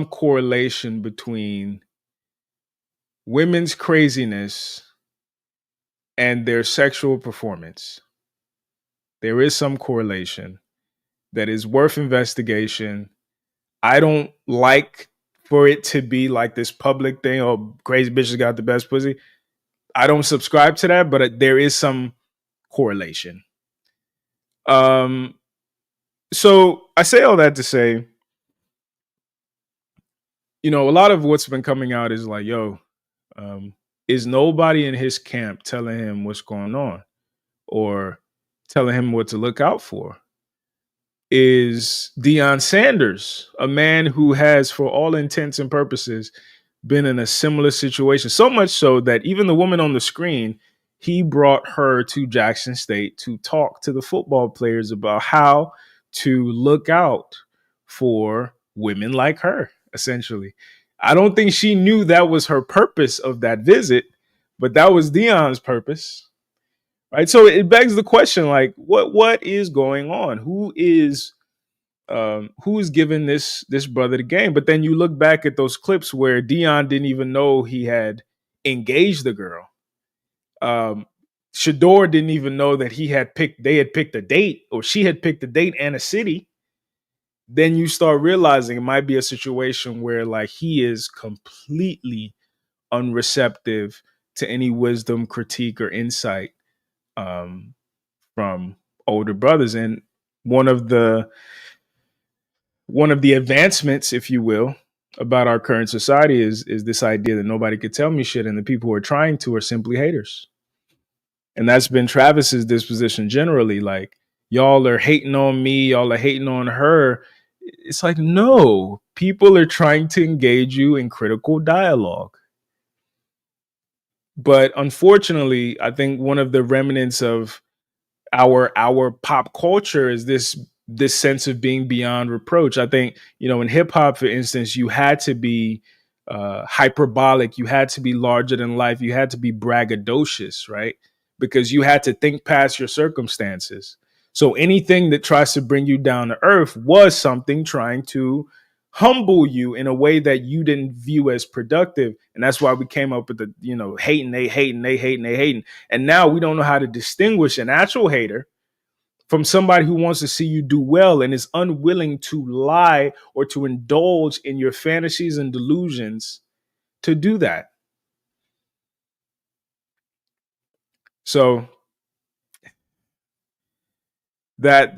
correlation between women's craziness and their sexual performance. There is some correlation that is worth investigation. I don't like for it to be like this public thing, oh, crazy bitches got the best pussy. I don't subscribe to that, but there is some correlation. So I say all that to say, a lot of what's been coming out is like, yo, is nobody in his camp telling him what's going on or telling him what to look out for? Is Deion Sanders a man who has, for all intents and purposes, been in a similar situation? So much so that even the woman on the screen, he brought her to Jackson State to talk to the football players about how to look out for women like her, essentially. I don't think she knew that was her purpose of that visit, but that was Deion's purpose. Right. So it begs the question, like, what is going on? Who is giving this brother the game? But then you look back at those clips where Deion didn't even know he had engaged the girl. Shador didn't even know that they had picked a date, or she had picked a date and a city. Then you start realizing it might be a situation where, like, he is completely unreceptive to any wisdom, critique, or insight from older brothers. And one of the advancements, if you will, about our current society is this idea that nobody could tell me shit, and the people who are trying to are simply haters. And that's been Travis's disposition generally. Like, y'all are hating on me, y'all are hating on her. It's like, no, people are trying to engage you in critical dialogue. But unfortunately, I think one of the remnants of our pop culture is this sense of being beyond reproach. I think, in hip hop, for instance, you had to be hyperbolic. You had to be larger than life. You had to be braggadocious, right? Because you had to think past your circumstances. So anything that tries to bring you down to earth was something trying to humble you in a way that you didn't view as productive. And that's why we came up with the, hating, they hating, they hating, they hating. And now we don't know how to distinguish an actual hater from somebody who wants to see you do well and is unwilling to lie or to indulge in your fantasies and delusions to do that. So that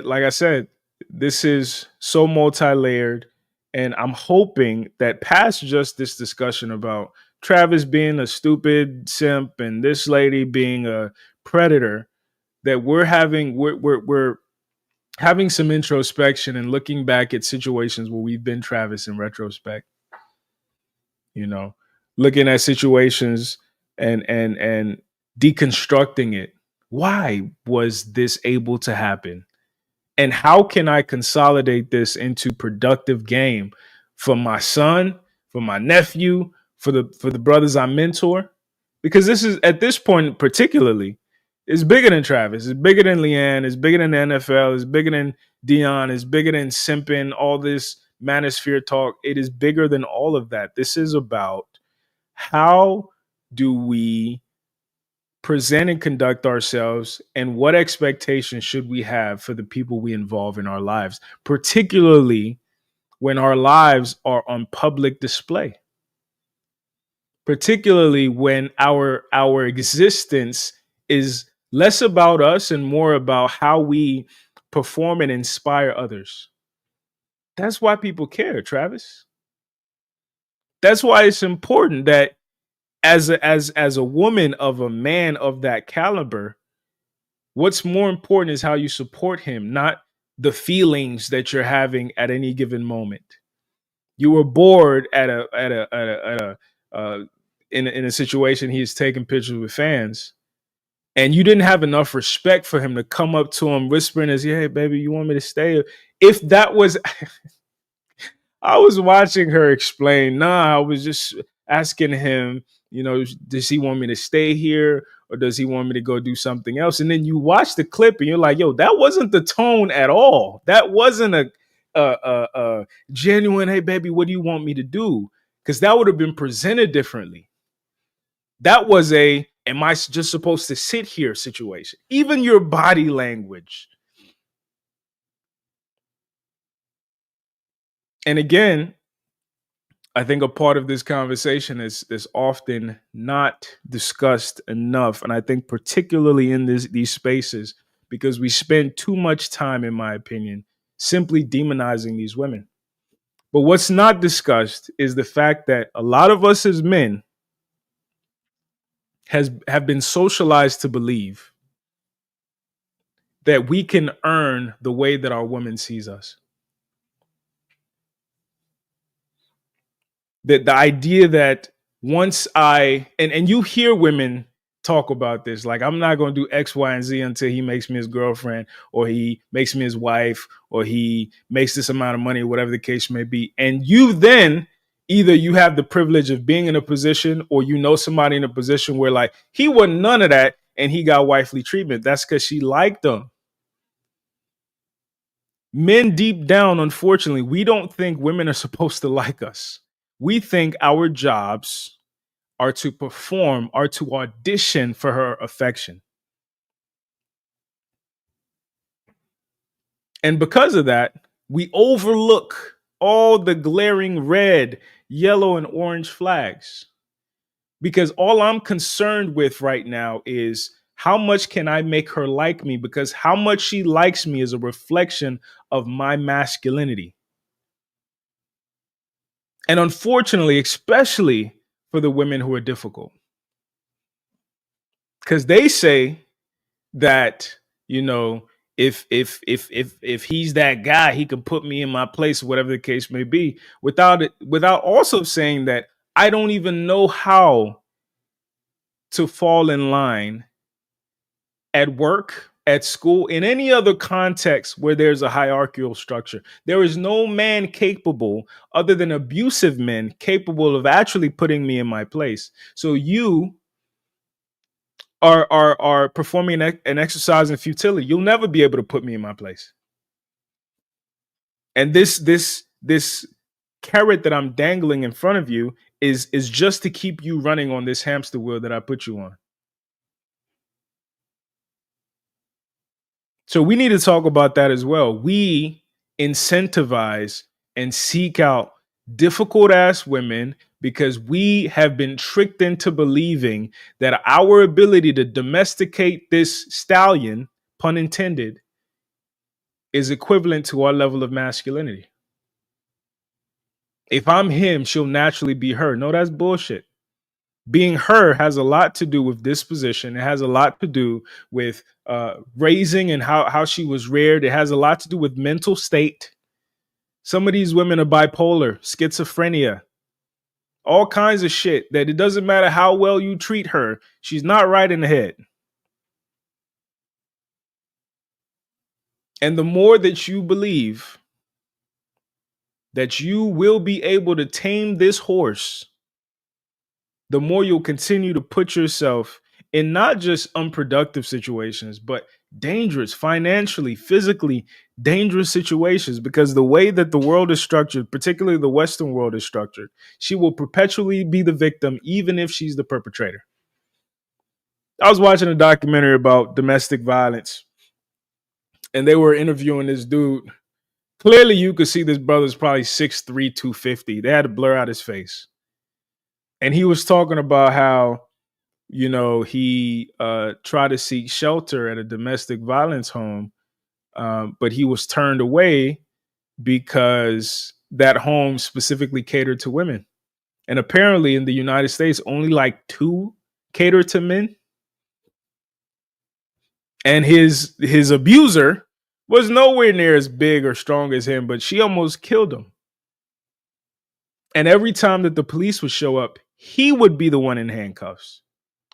like I said, this is so multi-layered, and I'm hoping that past just this discussion about Travis being a stupid simp and this lady being a predator, that we're having some introspection and looking back at situations where we've been Travis in retrospect. Looking at situations and deconstructing it. Why was this able to happen? And how can I consolidate this into productive game for my son, for my nephew, for the brothers I mentor? Because this is, at this point particularly, it's bigger than Travis. It's bigger than Leanne. It's bigger than the NFL. It's bigger than Dion. It's bigger than simping, all this manosphere talk. It is bigger than all of that. This is about how do we present and conduct ourselves, and what expectations should we have for the people we involve in our lives, particularly when our lives are on public display, particularly when our existence is less about us and more about how we perform and inspire others. That's why people care, Travis. That's why it's important that as a woman of a man of that caliber, what's more important is how you support him, not the feelings that you're having at any given moment. You were bored in a situation he's taking pictures with fans, and you didn't have enough respect for him to come up to him whispering as, "Hey, baby, you want me to stay?" If that was, I was watching her explain. Nah, I was just asking him, does he want me to stay here or does he want me to go do something else? And then you watch the clip and you're like, yo, that wasn't the tone at all. That wasn't a genuine, hey, baby, what do you want me to do? Because that would have been presented differently. That was am I just supposed to sit here situation? Even your body language. And again, I think a part of this conversation is often not discussed enough. And I think particularly in these spaces, because we spend too much time, in my opinion, simply demonizing these women. But what's not discussed is the fact that a lot of us as men have been socialized to believe that we can earn the way that our woman sees us. That the idea that once and you hear women talk about this, like, I'm not going to do X, Y, and Z until he makes me his girlfriend, or he makes me his wife, or he makes this amount of money, whatever the case may be. And you then either you have the privilege of being in a position, or somebody in a position where, like, he wasn't none of that and he got wifely treatment. That's because she liked him. Men deep down, unfortunately, we don't think women are supposed to like us. We think our jobs are to perform, are to audition for her affection. And because of that, we overlook all the glaring red, yellow, and orange flags. Because all I'm concerned with right now is, how much can I make her like me? Because how much she likes me is a reflection of my masculinity. And unfortunately, especially for the women who are difficult, because they say that, if he's that guy, he can put me in my place, whatever the case may be, without also saying that I don't even know how to fall in line at work at school, in any other context where there's a hierarchical structure. There is no man capable, other than abusive men, capable of actually putting me in my place. So you are performing an exercise in futility. You'll never be able to put me in my place. And this carrot that I'm dangling in front of you is just to keep you running on this hamster wheel that I put you on. So we need to talk about that as well. We incentivize and seek out difficult ass women because we have been tricked into believing that our ability to domesticate this stallion, pun intended, is equivalent to our level of masculinity. If I'm him, she'll naturally be her. No, that's bullshit. Being her has a lot to do with disposition. It has a lot to do with raising and how she was reared. It has a lot to do with mental state. Some of these women are bipolar, schizophrenia, all kinds of shit that it doesn't matter how well you treat her. She's not right in the head. And the more that you believe that you will be able to tame this horse, the more you'll continue to put yourself in not just unproductive situations, but dangerous, financially, physically dangerous situations. Because the way that the world is structured, particularly the Western world is structured, she will perpetually be the victim, even if she's the perpetrator. I was watching a documentary about domestic violence, and they were interviewing this dude. Clearly, you could see this brother's probably 6'3", 250. They had to blur out his face. And he was talking about how, he tried to seek shelter at a domestic violence home, but he was turned away because that home specifically catered to women. And apparently in the United States, only like 2 cater to men. And his abuser was nowhere near as big or strong as him, but she almost killed him. And every time that the police would show up, he would be the one in handcuffs.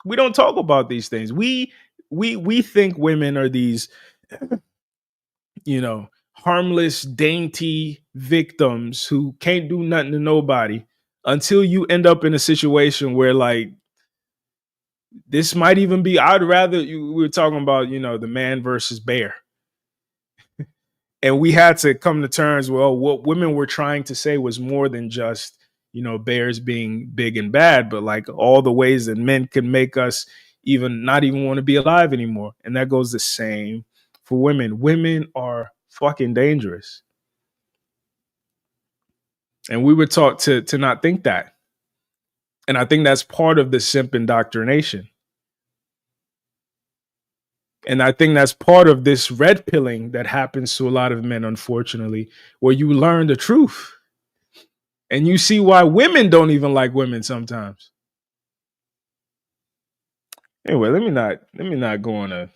We don't talk about these things. We think women are these, harmless, dainty victims who can't do nothing to nobody until you end up in a situation where, like, this might even be, we were talking about, the man versus bear. And we had to come to terms, well, what women were trying to say was more than just, bears being big and bad, but like all the ways that men can make us not even want to be alive anymore. And that goes the same for women. Women are fucking dangerous. And we were taught to not think that. And I think that's part of the simp indoctrination. And I think that's part of this red pilling that happens to a lot of men, unfortunately, where you learn the truth. And you see why women don't even like women sometimes. Anyway, let me not go on a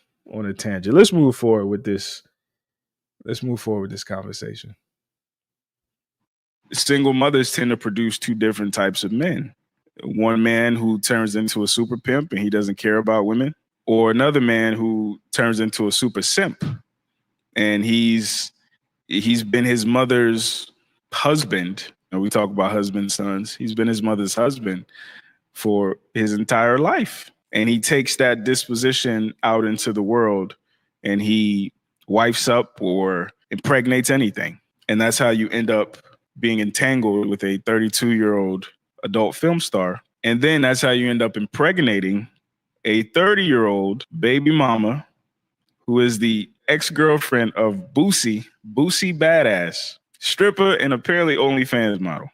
tangent. Let's move forward with this. Let's move forward with this conversation. Single mothers tend to produce 2 different types of men. One man who turns into a super pimp and he doesn't care about women, or another man who turns into a super simp and he's been his mother's husband. We talk about husband, sons. He's been his mother's husband for his entire life. And he takes that disposition out into the world and he wifes up or impregnates anything. And that's how you end up being entangled with a 32-year-old adult film star. And then that's how you end up impregnating a 30-year-old baby mama who is the ex-girlfriend of Boosie Badass, stripper and apparently OnlyFans model.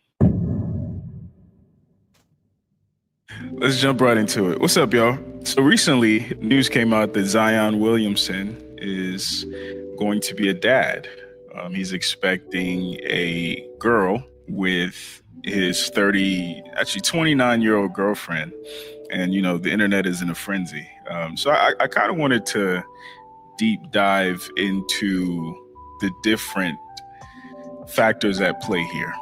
Let's jump right into it. What's up, y'all? So recently, news came out that Zion Williamson is going to be a dad. He's expecting a girl with his 29-year-old girlfriend. And, the internet is in a frenzy. So I kind of wanted to deep dive into the different factors at play here.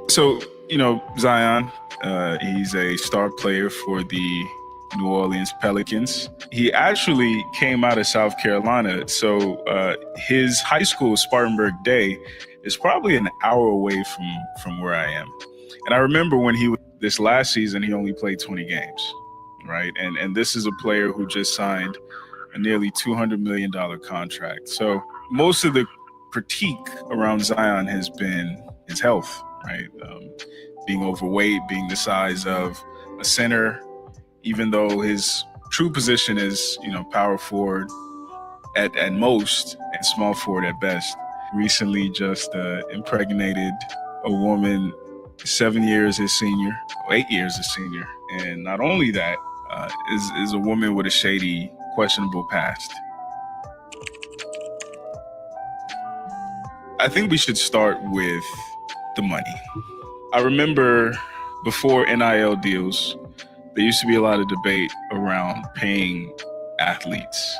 So, Zion, he's a star player for the New Orleans Pelicans. He actually came out of South Carolina, so his high school, Spartanburg Day, is probably an hour away from where I am. And I remember when he was this last season, he only played 20 games, right? And this is a player who just signed a nearly $200 million contract. So most of the critique around Zion has been his health, right? Being overweight, being the size of a center, even though his true position is, power forward at most and small forward at best. Recently just impregnated a woman 7 years his senior, 8 years his senior. And not only that, is a woman with a shady, questionable past. I think we should start with the money. I remember before NIL deals, there used to be a lot of debate around paying athletes,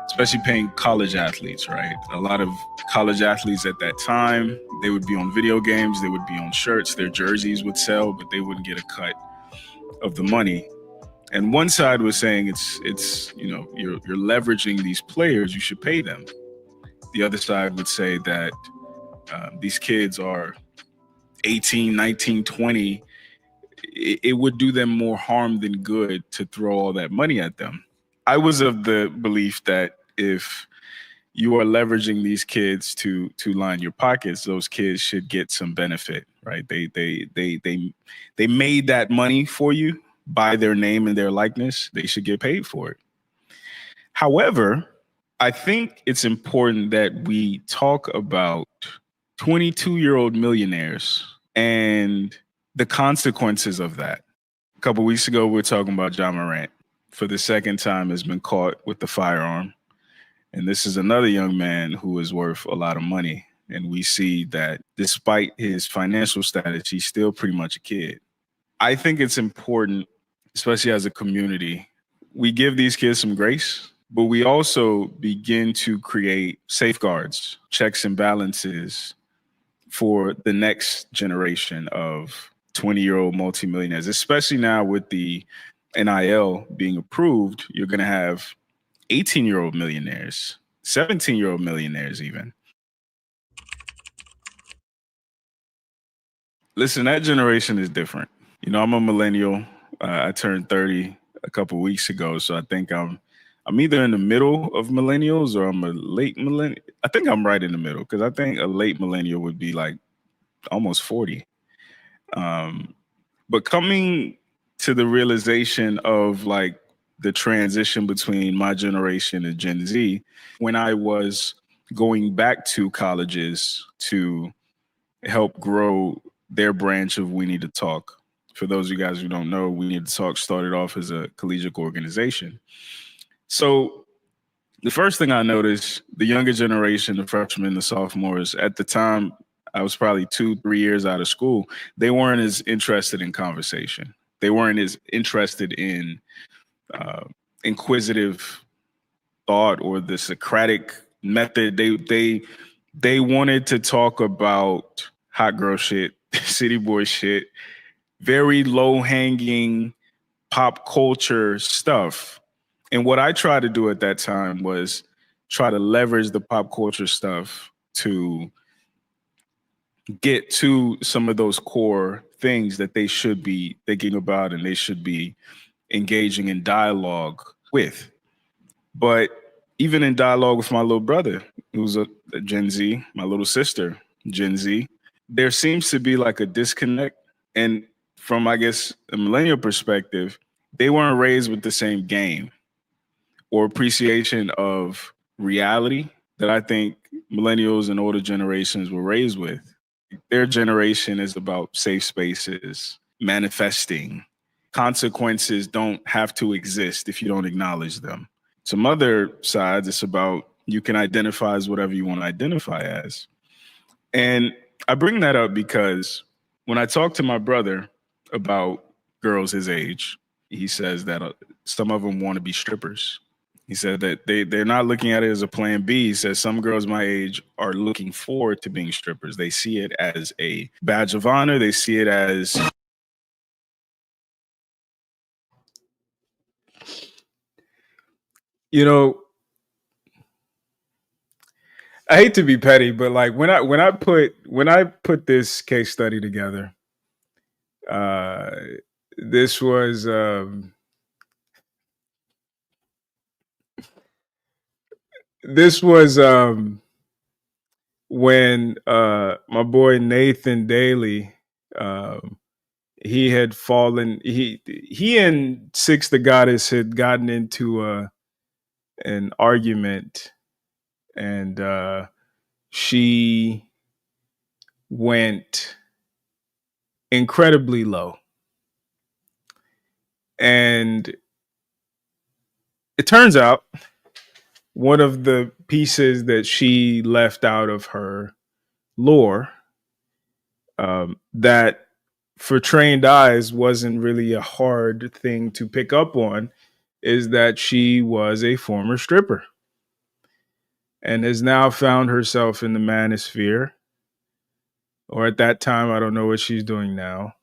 especially paying college athletes, right? A lot of college athletes at that time, they would be on video games, they would be on shirts, their jerseys would sell, but they wouldn't get a cut of the money. And one side was saying it's you're leveraging these players, you should pay them. The other side would say that these kids are 18, 19, 20. It would do them more harm than good to throw all that money at them. I was of the belief that if you are leveraging these kids to line your pockets, those kids should get some benefit, right? They made that money for you by their name and their likeness. They should get paid for it. However, I think it's important that we talk about 22-year-old millionaires and the consequences of that. A couple of weeks ago, we were talking about Ja Morant. For the second time, has been caught with the firearm. And this is another young man who is worth a lot of money. And we see that despite his financial status, he's still pretty much a kid. I think it's important, especially as a community, we give these kids some grace, but we also begin to create safeguards, checks and balances for the next generation of 20-year-old multimillionaires, especially now with the NIL being approved. You're going to have 18-year-old millionaires, 17-year-old millionaires even. Listen, that generation is different. I'm a millennial. I turned 30 a couple of weeks ago, so I think I'm either in the middle of millennials or I'm a late millennial. I think I'm right in the middle because I think a late millennial would be like almost 40. But coming to the realization of like the transition between my generation and Gen Z, when I was going back to colleges to help grow their branch of We Need to Talk. For those of you guys who don't know, We Need to Talk started off as a collegiate organization. So the first thing I noticed, the younger generation, the freshmen, the sophomores, at the time, I was probably 2-3 years out of school. They weren't as interested in conversation. They weren't as interested in inquisitive thought or the Socratic method. They wanted to talk about hot girl shit, city boy shit, very low hanging pop culture stuff. And what I tried to do at that time was try to leverage the pop culture stuff to get to some of those core things that they should be thinking about and they should be engaging in dialogue with. But even in dialogue with my little brother, who's a Gen Z, my little sister, Gen Z, there seems to be like a disconnect. And from, I guess, a millennial perspective, they weren't raised with the same game or appreciation of reality that I think millennials and older generations were raised with. Their generation is about safe spaces, manifesting. Consequences don't have to exist if you don't acknowledge them. Some other sides, it's about you can identify as whatever you want to identify as. And I bring that up because when I talk to my brother about girls his age, he says that some of them want to be strippers. He said that they're not looking at it as a plan B. He says some girls my age are looking forward to being strippers. They see it as a badge of honor. They see it as You know, I hate to be petty, but like when I put this case study together, uh, this was this was when my boy Nathan Daly, um, he had fallen. He and Six the Goddess had gotten into an argument, and she went incredibly low, and it turns out one of the pieces that she left out of her lore, that for trained eyes wasn't really a hard thing to pick up on, is that she was a former stripper and has now found herself in the manosphere, or at that time, I don't know what she's doing now,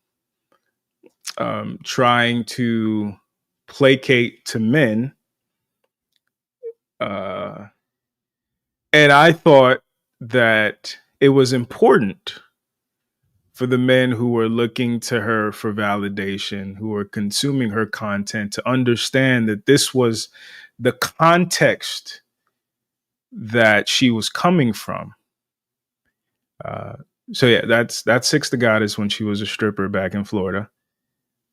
trying to placate to men. Uh, and I thought that it was important for the men who were looking to her for validation, who were consuming her content, to understand that this was the context that she was coming from. Uh, so yeah, that's Six the Goddess when she was a stripper back in Florida.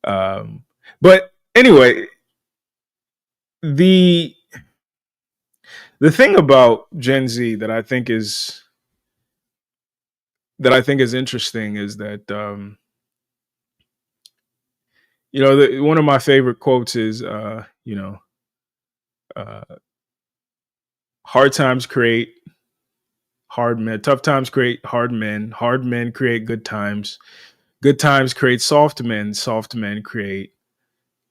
But anyway, the the thing about Gen Z that I think is interesting is that one of my favorite quotes is uh, hard times create hard men, tough times create hard men create good times create soft men create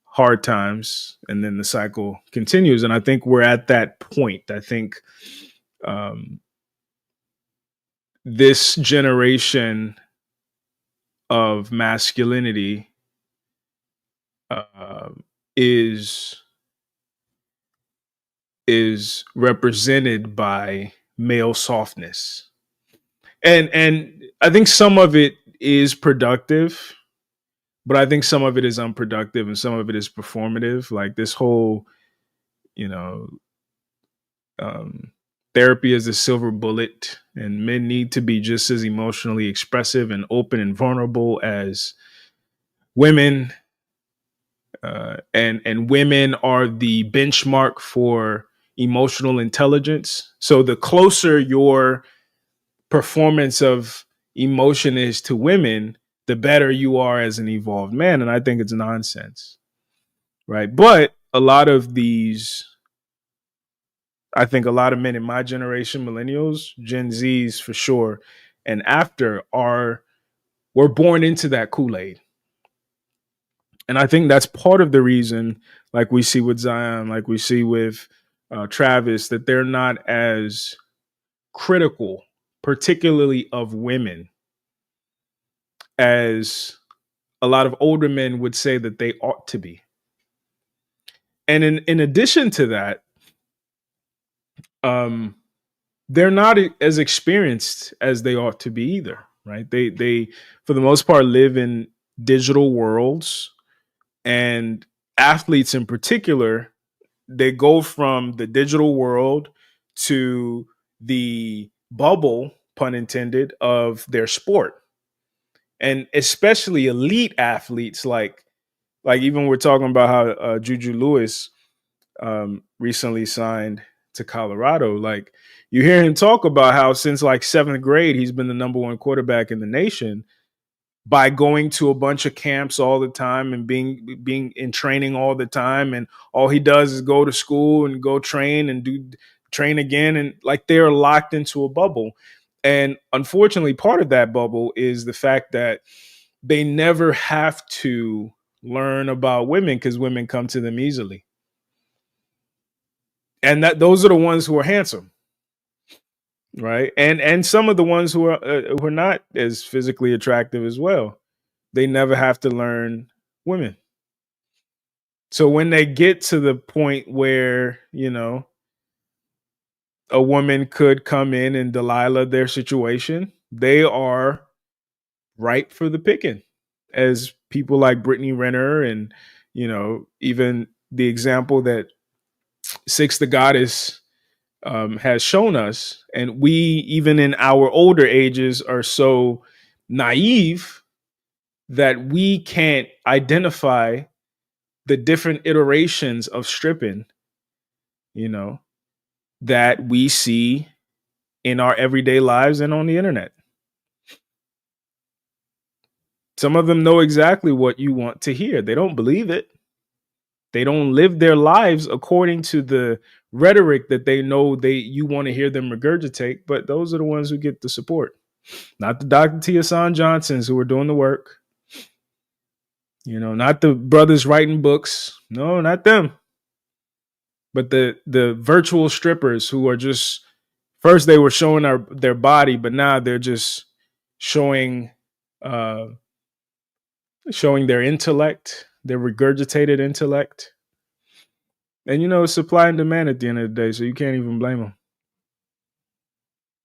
hard times, and then the cycle continues. And I think we're at that point. I think um, this generation of masculinity uh, is is represented by male softness, and I think some of it is productive, but I think some of it is unproductive and some of it is performative. Like this whole, you know, um, therapy is a silver bullet, and men need to be just as emotionally expressive and open and vulnerable as women. And women are the benchmark for emotional intelligence. So the closer your performance of emotion is to women, the better you are as an evolved man. And I think it's nonsense, right? But I think a lot of men in my generation, millennials, Gen Zs for sure, and after were born into that Kool-Aid. And I think that's part of the reason, like we see with Zion, like we see with Travis, that they're not as critical, particularly of women, as a lot of older men would say that they ought to be. And in addition to that, um, they're not as experienced as they ought to be either, right? They for the most part live in digital worlds, and athletes in particular, they go from the digital world to the bubble, pun intended, of their sport. And especially elite athletes, like even we're talking about how Juju Lewis recently signed to Colorado. Like you hear him talk about how since like seventh grade he's been the number one quarterback in the nation by going to a bunch of camps all the time and being in training all the time, and all he does is go to school and go train and do train again, and like they're locked into a bubble. And unfortunately, part of that bubble is the fact that they never have to learn about women because women come to them easily, and that those are the ones who are handsome, right? And some of the ones who are not as physically attractive as well. They never have to learn women. So when they get to the point where, a woman could come in and Delilah their situation, they are ripe for the picking. As people like Brittany Renner and, even the example that Six the Goddess has shown us. And we, even in our older ages, are so naive that we can't identify the different iterations of stripping, that we see in our everyday lives and on the internet. Some of them know exactly what you want to hear. They don't believe it. They don't live their lives according to the rhetoric that they know you want to hear them regurgitate, but those are the ones who get the support. Not the Dr. T. Hassan Johnsons who are doing the work. Not the brothers writing books. No, not them. But the virtual strippers who are just, first they were showing their body, but now they're just showing their intellect, their regurgitated intellect. And it's supply and demand at the end of the day, so you can't even blame them.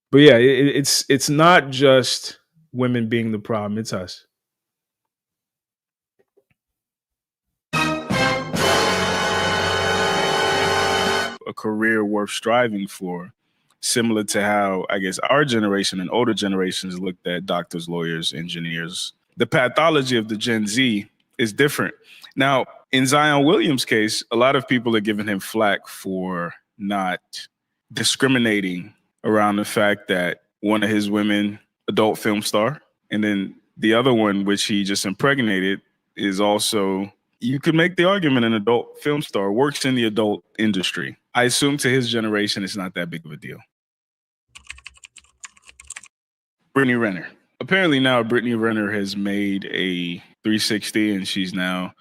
But yeah, it's not just women being the problem, it's us. A career worth striving for, similar to how I guess our generation and older generations looked at doctors, lawyers, engineers. The pathology of the Gen Z is different. Now, in Zion Williams' case, a lot of people are giving him flack for not discriminating around the fact that one of his women, adult film star, and then the other one, which he just impregnated, is also, you could make the argument, an adult film star, works in the adult industry. I assume to his generation, it's not that big of a deal. Brittany Renner. Apparently now Brittany Renner has made a 360 and she's now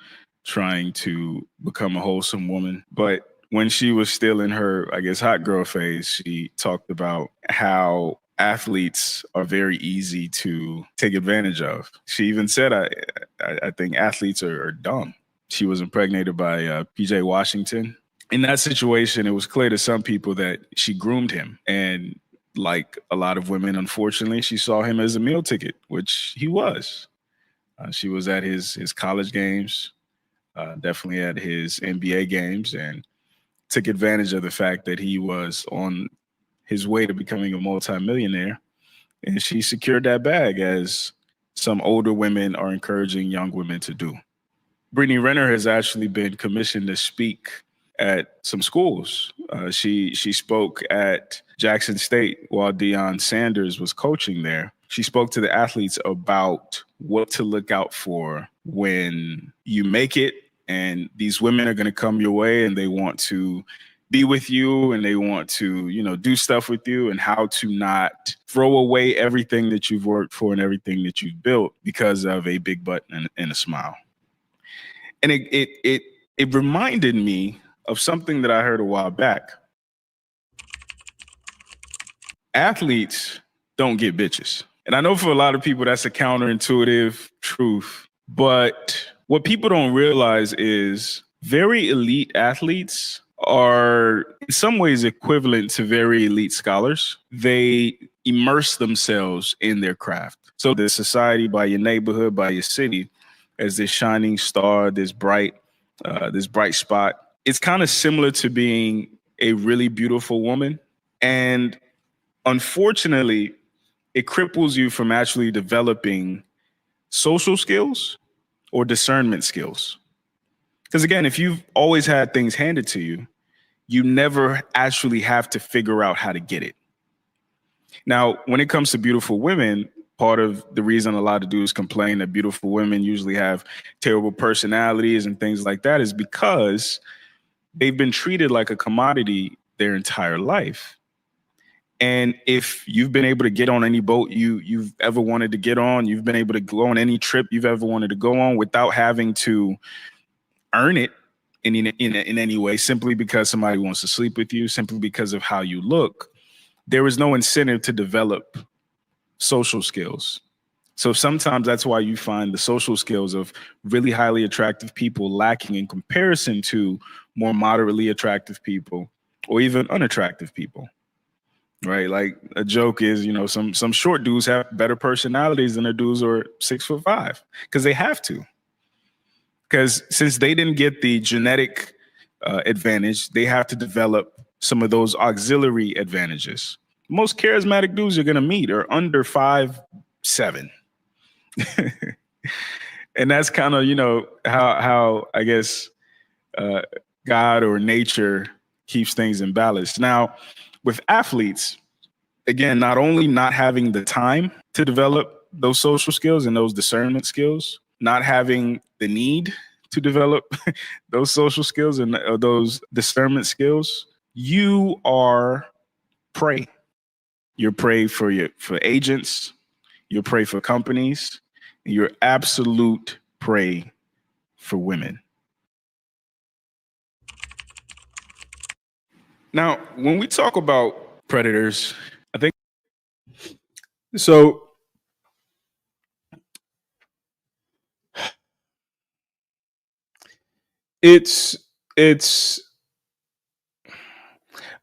trying to become a wholesome woman. But when she was still in her, I guess, hot girl phase, she talked about how athletes are very easy to take advantage of. She even said, I think athletes are dumb. She was impregnated by PJ Washington. In that situation, it was clear to some people that she groomed him. And like a lot of women, unfortunately, she saw him as a meal ticket, which he was. She was at his college games, definitely at his NBA games, and took advantage of the fact that he was on his way to becoming a multimillionaire. And she secured that bag, as some older women are encouraging young women to do. Brittany Renner has actually been commissioned to speak at some schools. She spoke at Jackson State while Deion Sanders was coaching there. She spoke to the athletes about what to look out for when you make it and these women are going to come your way and they want to be with you and they want to, do stuff with you, and how to not throw away everything that you've worked for and everything that you've built because of a big butt and a smile. And it reminded me of something that I heard a while back. Athletes don't get bitches. And I know for a lot of people that's a counterintuitive truth, but what people don't realize is very elite athletes are in some ways equivalent to very elite scholars. They immerse themselves in their craft. So the society, by your neighborhood, by your city, as this shining star, this bright spot. It's kind of similar to being a really beautiful woman. And unfortunately, it cripples you from actually developing social skills or discernment skills. Because again, if you've always had things handed to you, you never actually have to figure out how to get it. Now, when it comes to beautiful women, part of the reason a lot of dudes complain that beautiful women usually have terrible personalities and things like that is because they've been treated like a commodity their entire life. And if you've been able to get on any boat you've ever wanted to get on, you've been able to go on any trip you've ever wanted to go on without having to earn it in any way, simply because somebody wants to sleep with you, simply because of how you look, there is no incentive to develop social skills, So sometimes that's why you find the social skills of really highly attractive people lacking in comparison to more moderately attractive people or even unattractive people. Right? Like a joke is, some short dudes have better personalities than the dudes who are 6'5" because they have to. Because since they didn't get the genetic advantage, they have to develop some of those auxiliary advantages. Most charismatic dudes you're gonna meet are under 5'7". And that's kind of how I guess uh, God or nature keeps things in balance. Now, with athletes, again, not only not having the time to develop those social skills and those discernment skills, not having the need to develop those social skills and those discernment skills, you are prey. You're prey for agents, you're prey for companies, and you're absolute prey for women. Now, when we talk about predators, I think so. It's it's.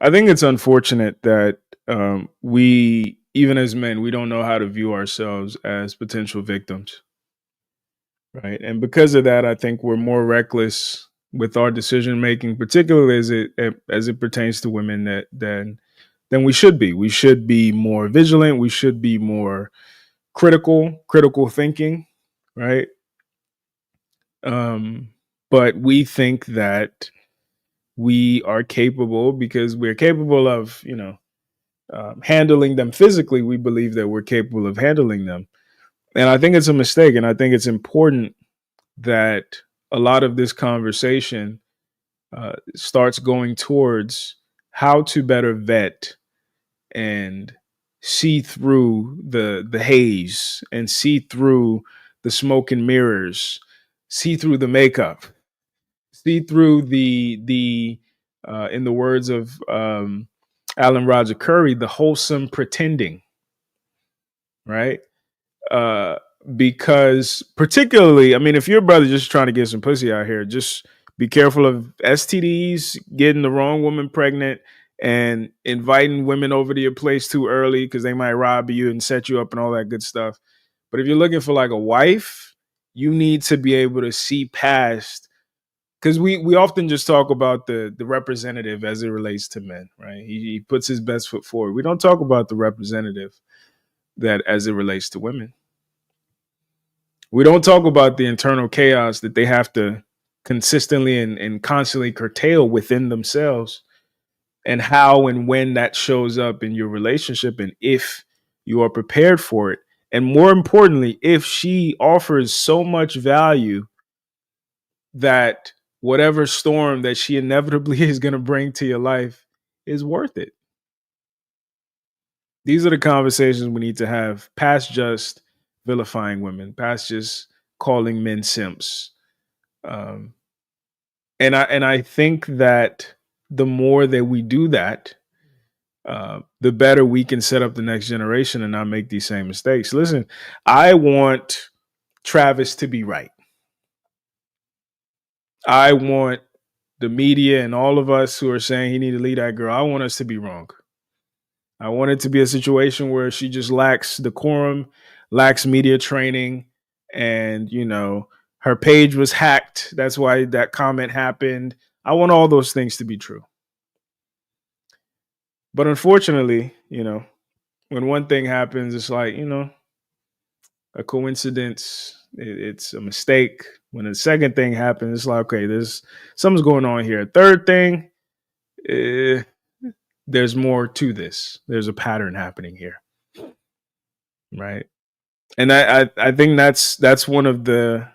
I think it's unfortunate that we, even as men, we don't know how to view ourselves as potential victims, right? And because of that, I think we're more reckless with our decision making, particularly as it pertains to women, than we should be. We should be more vigilant. We should be more critical thinking, right? But we think that we are capable because we're capable of, handling them physically. We believe that we're capable of handling them. And I think it's a mistake. And I think it's important that a lot of this conversation starts going towards how to better vet and see through the haze and see through the smoke and mirrors, see through the makeup, see through the in the words of Alan Roger Curry, the wholesome pretending, right? Uh, because particularly, I mean, if your brother just trying to get some pussy out here, just be careful of STDs, getting the wrong woman pregnant, and inviting women over to your place too early because they might rob you and set you up and all that good stuff. But if you're looking for like a wife, you need to be able to see past, because we often just talk about the representative as it relates to men, right? He puts his best foot forward. We don't talk about the representative that as it relates to women. We don't talk about the internal chaos that they have to consistently and constantly curtail within themselves, and how and when that shows up in your relationship, and if you are prepared for it. And more importantly, if she offers so much value that whatever storm that she inevitably is going to bring to your life is worth it. These are the conversations we need to have past just vilifying women, past just calling men simps. Um, and I think that the more that we do that, the better we can set up the next generation and not make these same mistakes. Listen, I want Travis to be right. I want the media and all of us who are saying he need to leave that girl, I want us to be wrong. I want it to be a situation where she just lacks decorum, lacks media training, and her page was hacked. That's why that comment happened. I want all those things to be true. But unfortunately, when one thing happens, it's like, a coincidence. It's a mistake. When the second thing happens, it's like, okay, there's something's going on here. Third thing, there's more to this. There's a pattern happening here, right? And I think that's one of the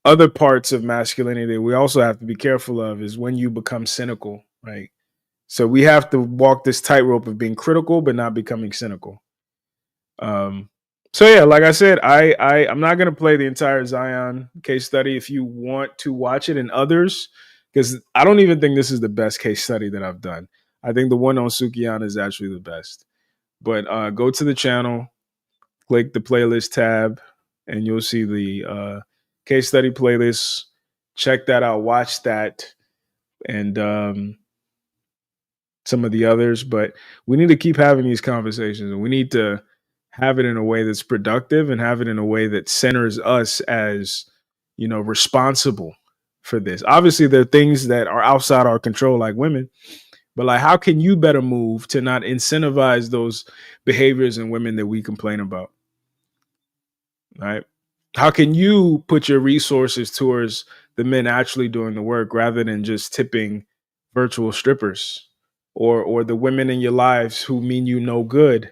other parts of masculinity that we also have to be careful of, is when you become cynical, right? So we have to walk this tightrope of being critical but not becoming cynical. So yeah, like I said, I'm not gonna play the entire Zion case study. If you want to watch it, and others, because I don't even think this is the best case study that I've done. I think the one on Sukiyana is actually the best. But go to the channel, click the playlist tab, and you'll see the case study playlist. Check that out. Watch that, and some of the others. But we need to keep having these conversations, and we need to have it in a way that's productive and have it in a way that centers us as, responsible for this. Obviously, there are things that are outside our control, like women. But like, how can you better move to not incentivize those behaviors in women that we complain about? Right? How can you put your resources towards the men actually doing the work rather than just tipping virtual strippers or the women in your lives who mean you no good,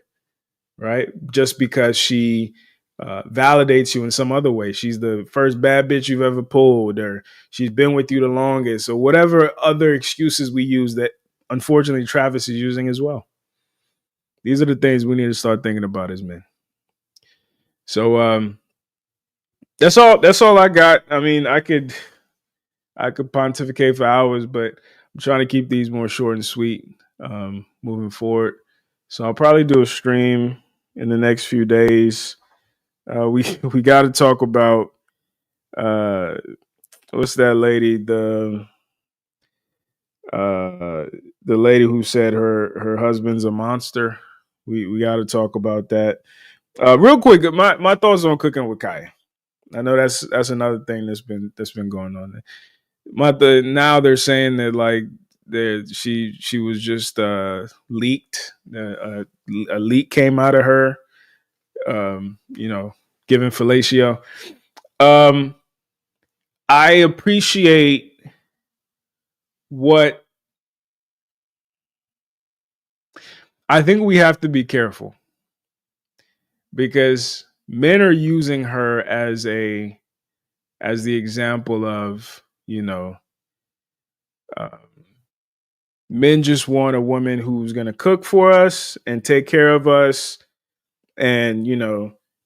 right? Just because she validates you in some other way. She's the first bad bitch you've ever pulled, or she's been with you the longest, or whatever other excuses we use that unfortunately Travis is using as well. These are the things we need to start thinking about as men. So that's all I got. I mean, I could pontificate for hours, but I'm trying to keep these more short and sweet moving forward. So I'll probably do a stream in the next few days. We got to talk about what's that lady, the lady who said her husband's a monster. We got to talk about that real quick. My thoughts on cooking with Kaya. I know that's another thing that's been going on. Now they're saying that like she was just leaked. A leak came out of her. Giving fellatio. I appreciate what I think we have to be careful because men are using her as the example of, men just want a woman who's going to cook for us and take care of us. And,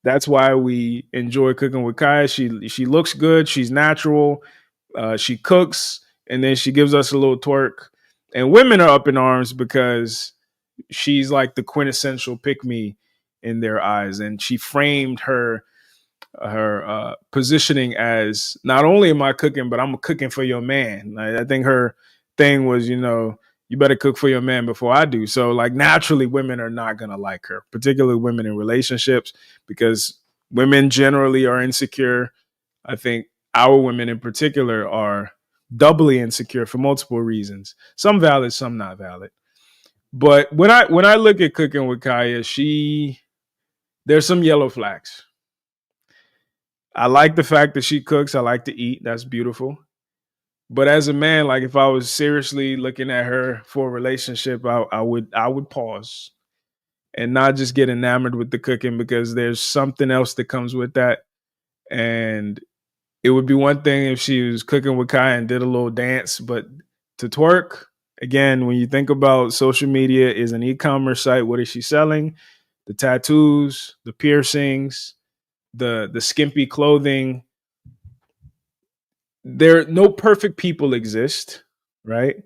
that's why we enjoy cooking with Kaya. She looks good. She's natural. She cooks, and then she gives us a little twerk. And women are up in arms because she's like the quintessential pick me in their eyes. And she framed her positioning as not only am I cooking, but I'm cooking for your man. I think her thing was, you better cook for your man before I do. So like naturally women are not going to like her, particularly women in relationships, because women generally are insecure. I think our women in particular are doubly insecure for multiple reasons. Some valid, some not valid. But when I look at cooking with Kaya, there's some yellow flags. I like the fact that she cooks. I like to eat. That's beautiful. But as a man, like if I was seriously looking at her for a relationship, I would pause and not just get enamored with the cooking, because there's something else that comes with that. And it would be one thing if she was cooking with Kai and did a little dance, but to twerk, again, when you think about social media is an e-commerce site, what is she selling? The tattoos, the piercings, the skimpy clothing. No perfect people exist, right?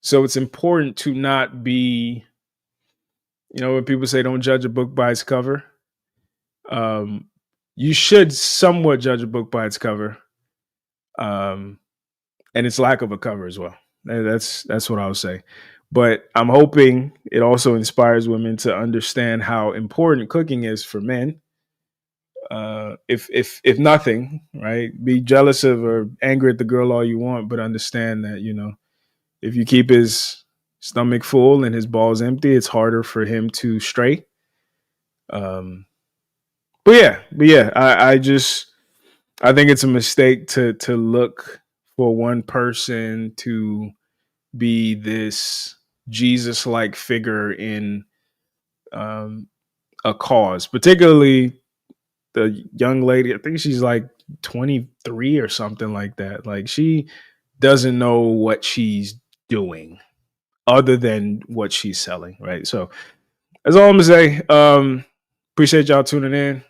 So it's important to not be, when people say don't judge a book by its cover, you should somewhat judge a book by its cover, and its lack of a cover as well. That's what I'll say. But I'm hoping it also inspires women to understand how important cooking is for men. If nothing, right? Be jealous of or angry at the girl all you want, but understand that, if you keep his stomach full and his balls empty, it's harder for him to stray. But yeah, I think it's a mistake to look for one person to be this Jesus-like figure in a cause, particularly the young lady. I think she's like 23 or something like that. Like she doesn't know what she's doing other than what she's selling, right? So that's all I'm gonna say. Appreciate y'all tuning in.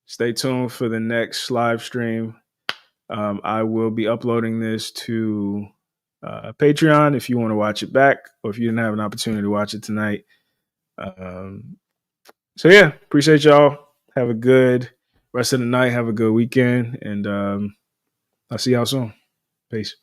Stay tuned for the next live stream. I will be uploading this to Patreon if you want to watch it back, or if you didn't have an opportunity to watch it tonight. So yeah, appreciate y'all. Have a good rest of the night. Have a good weekend, and I'll see y'all soon. Peace.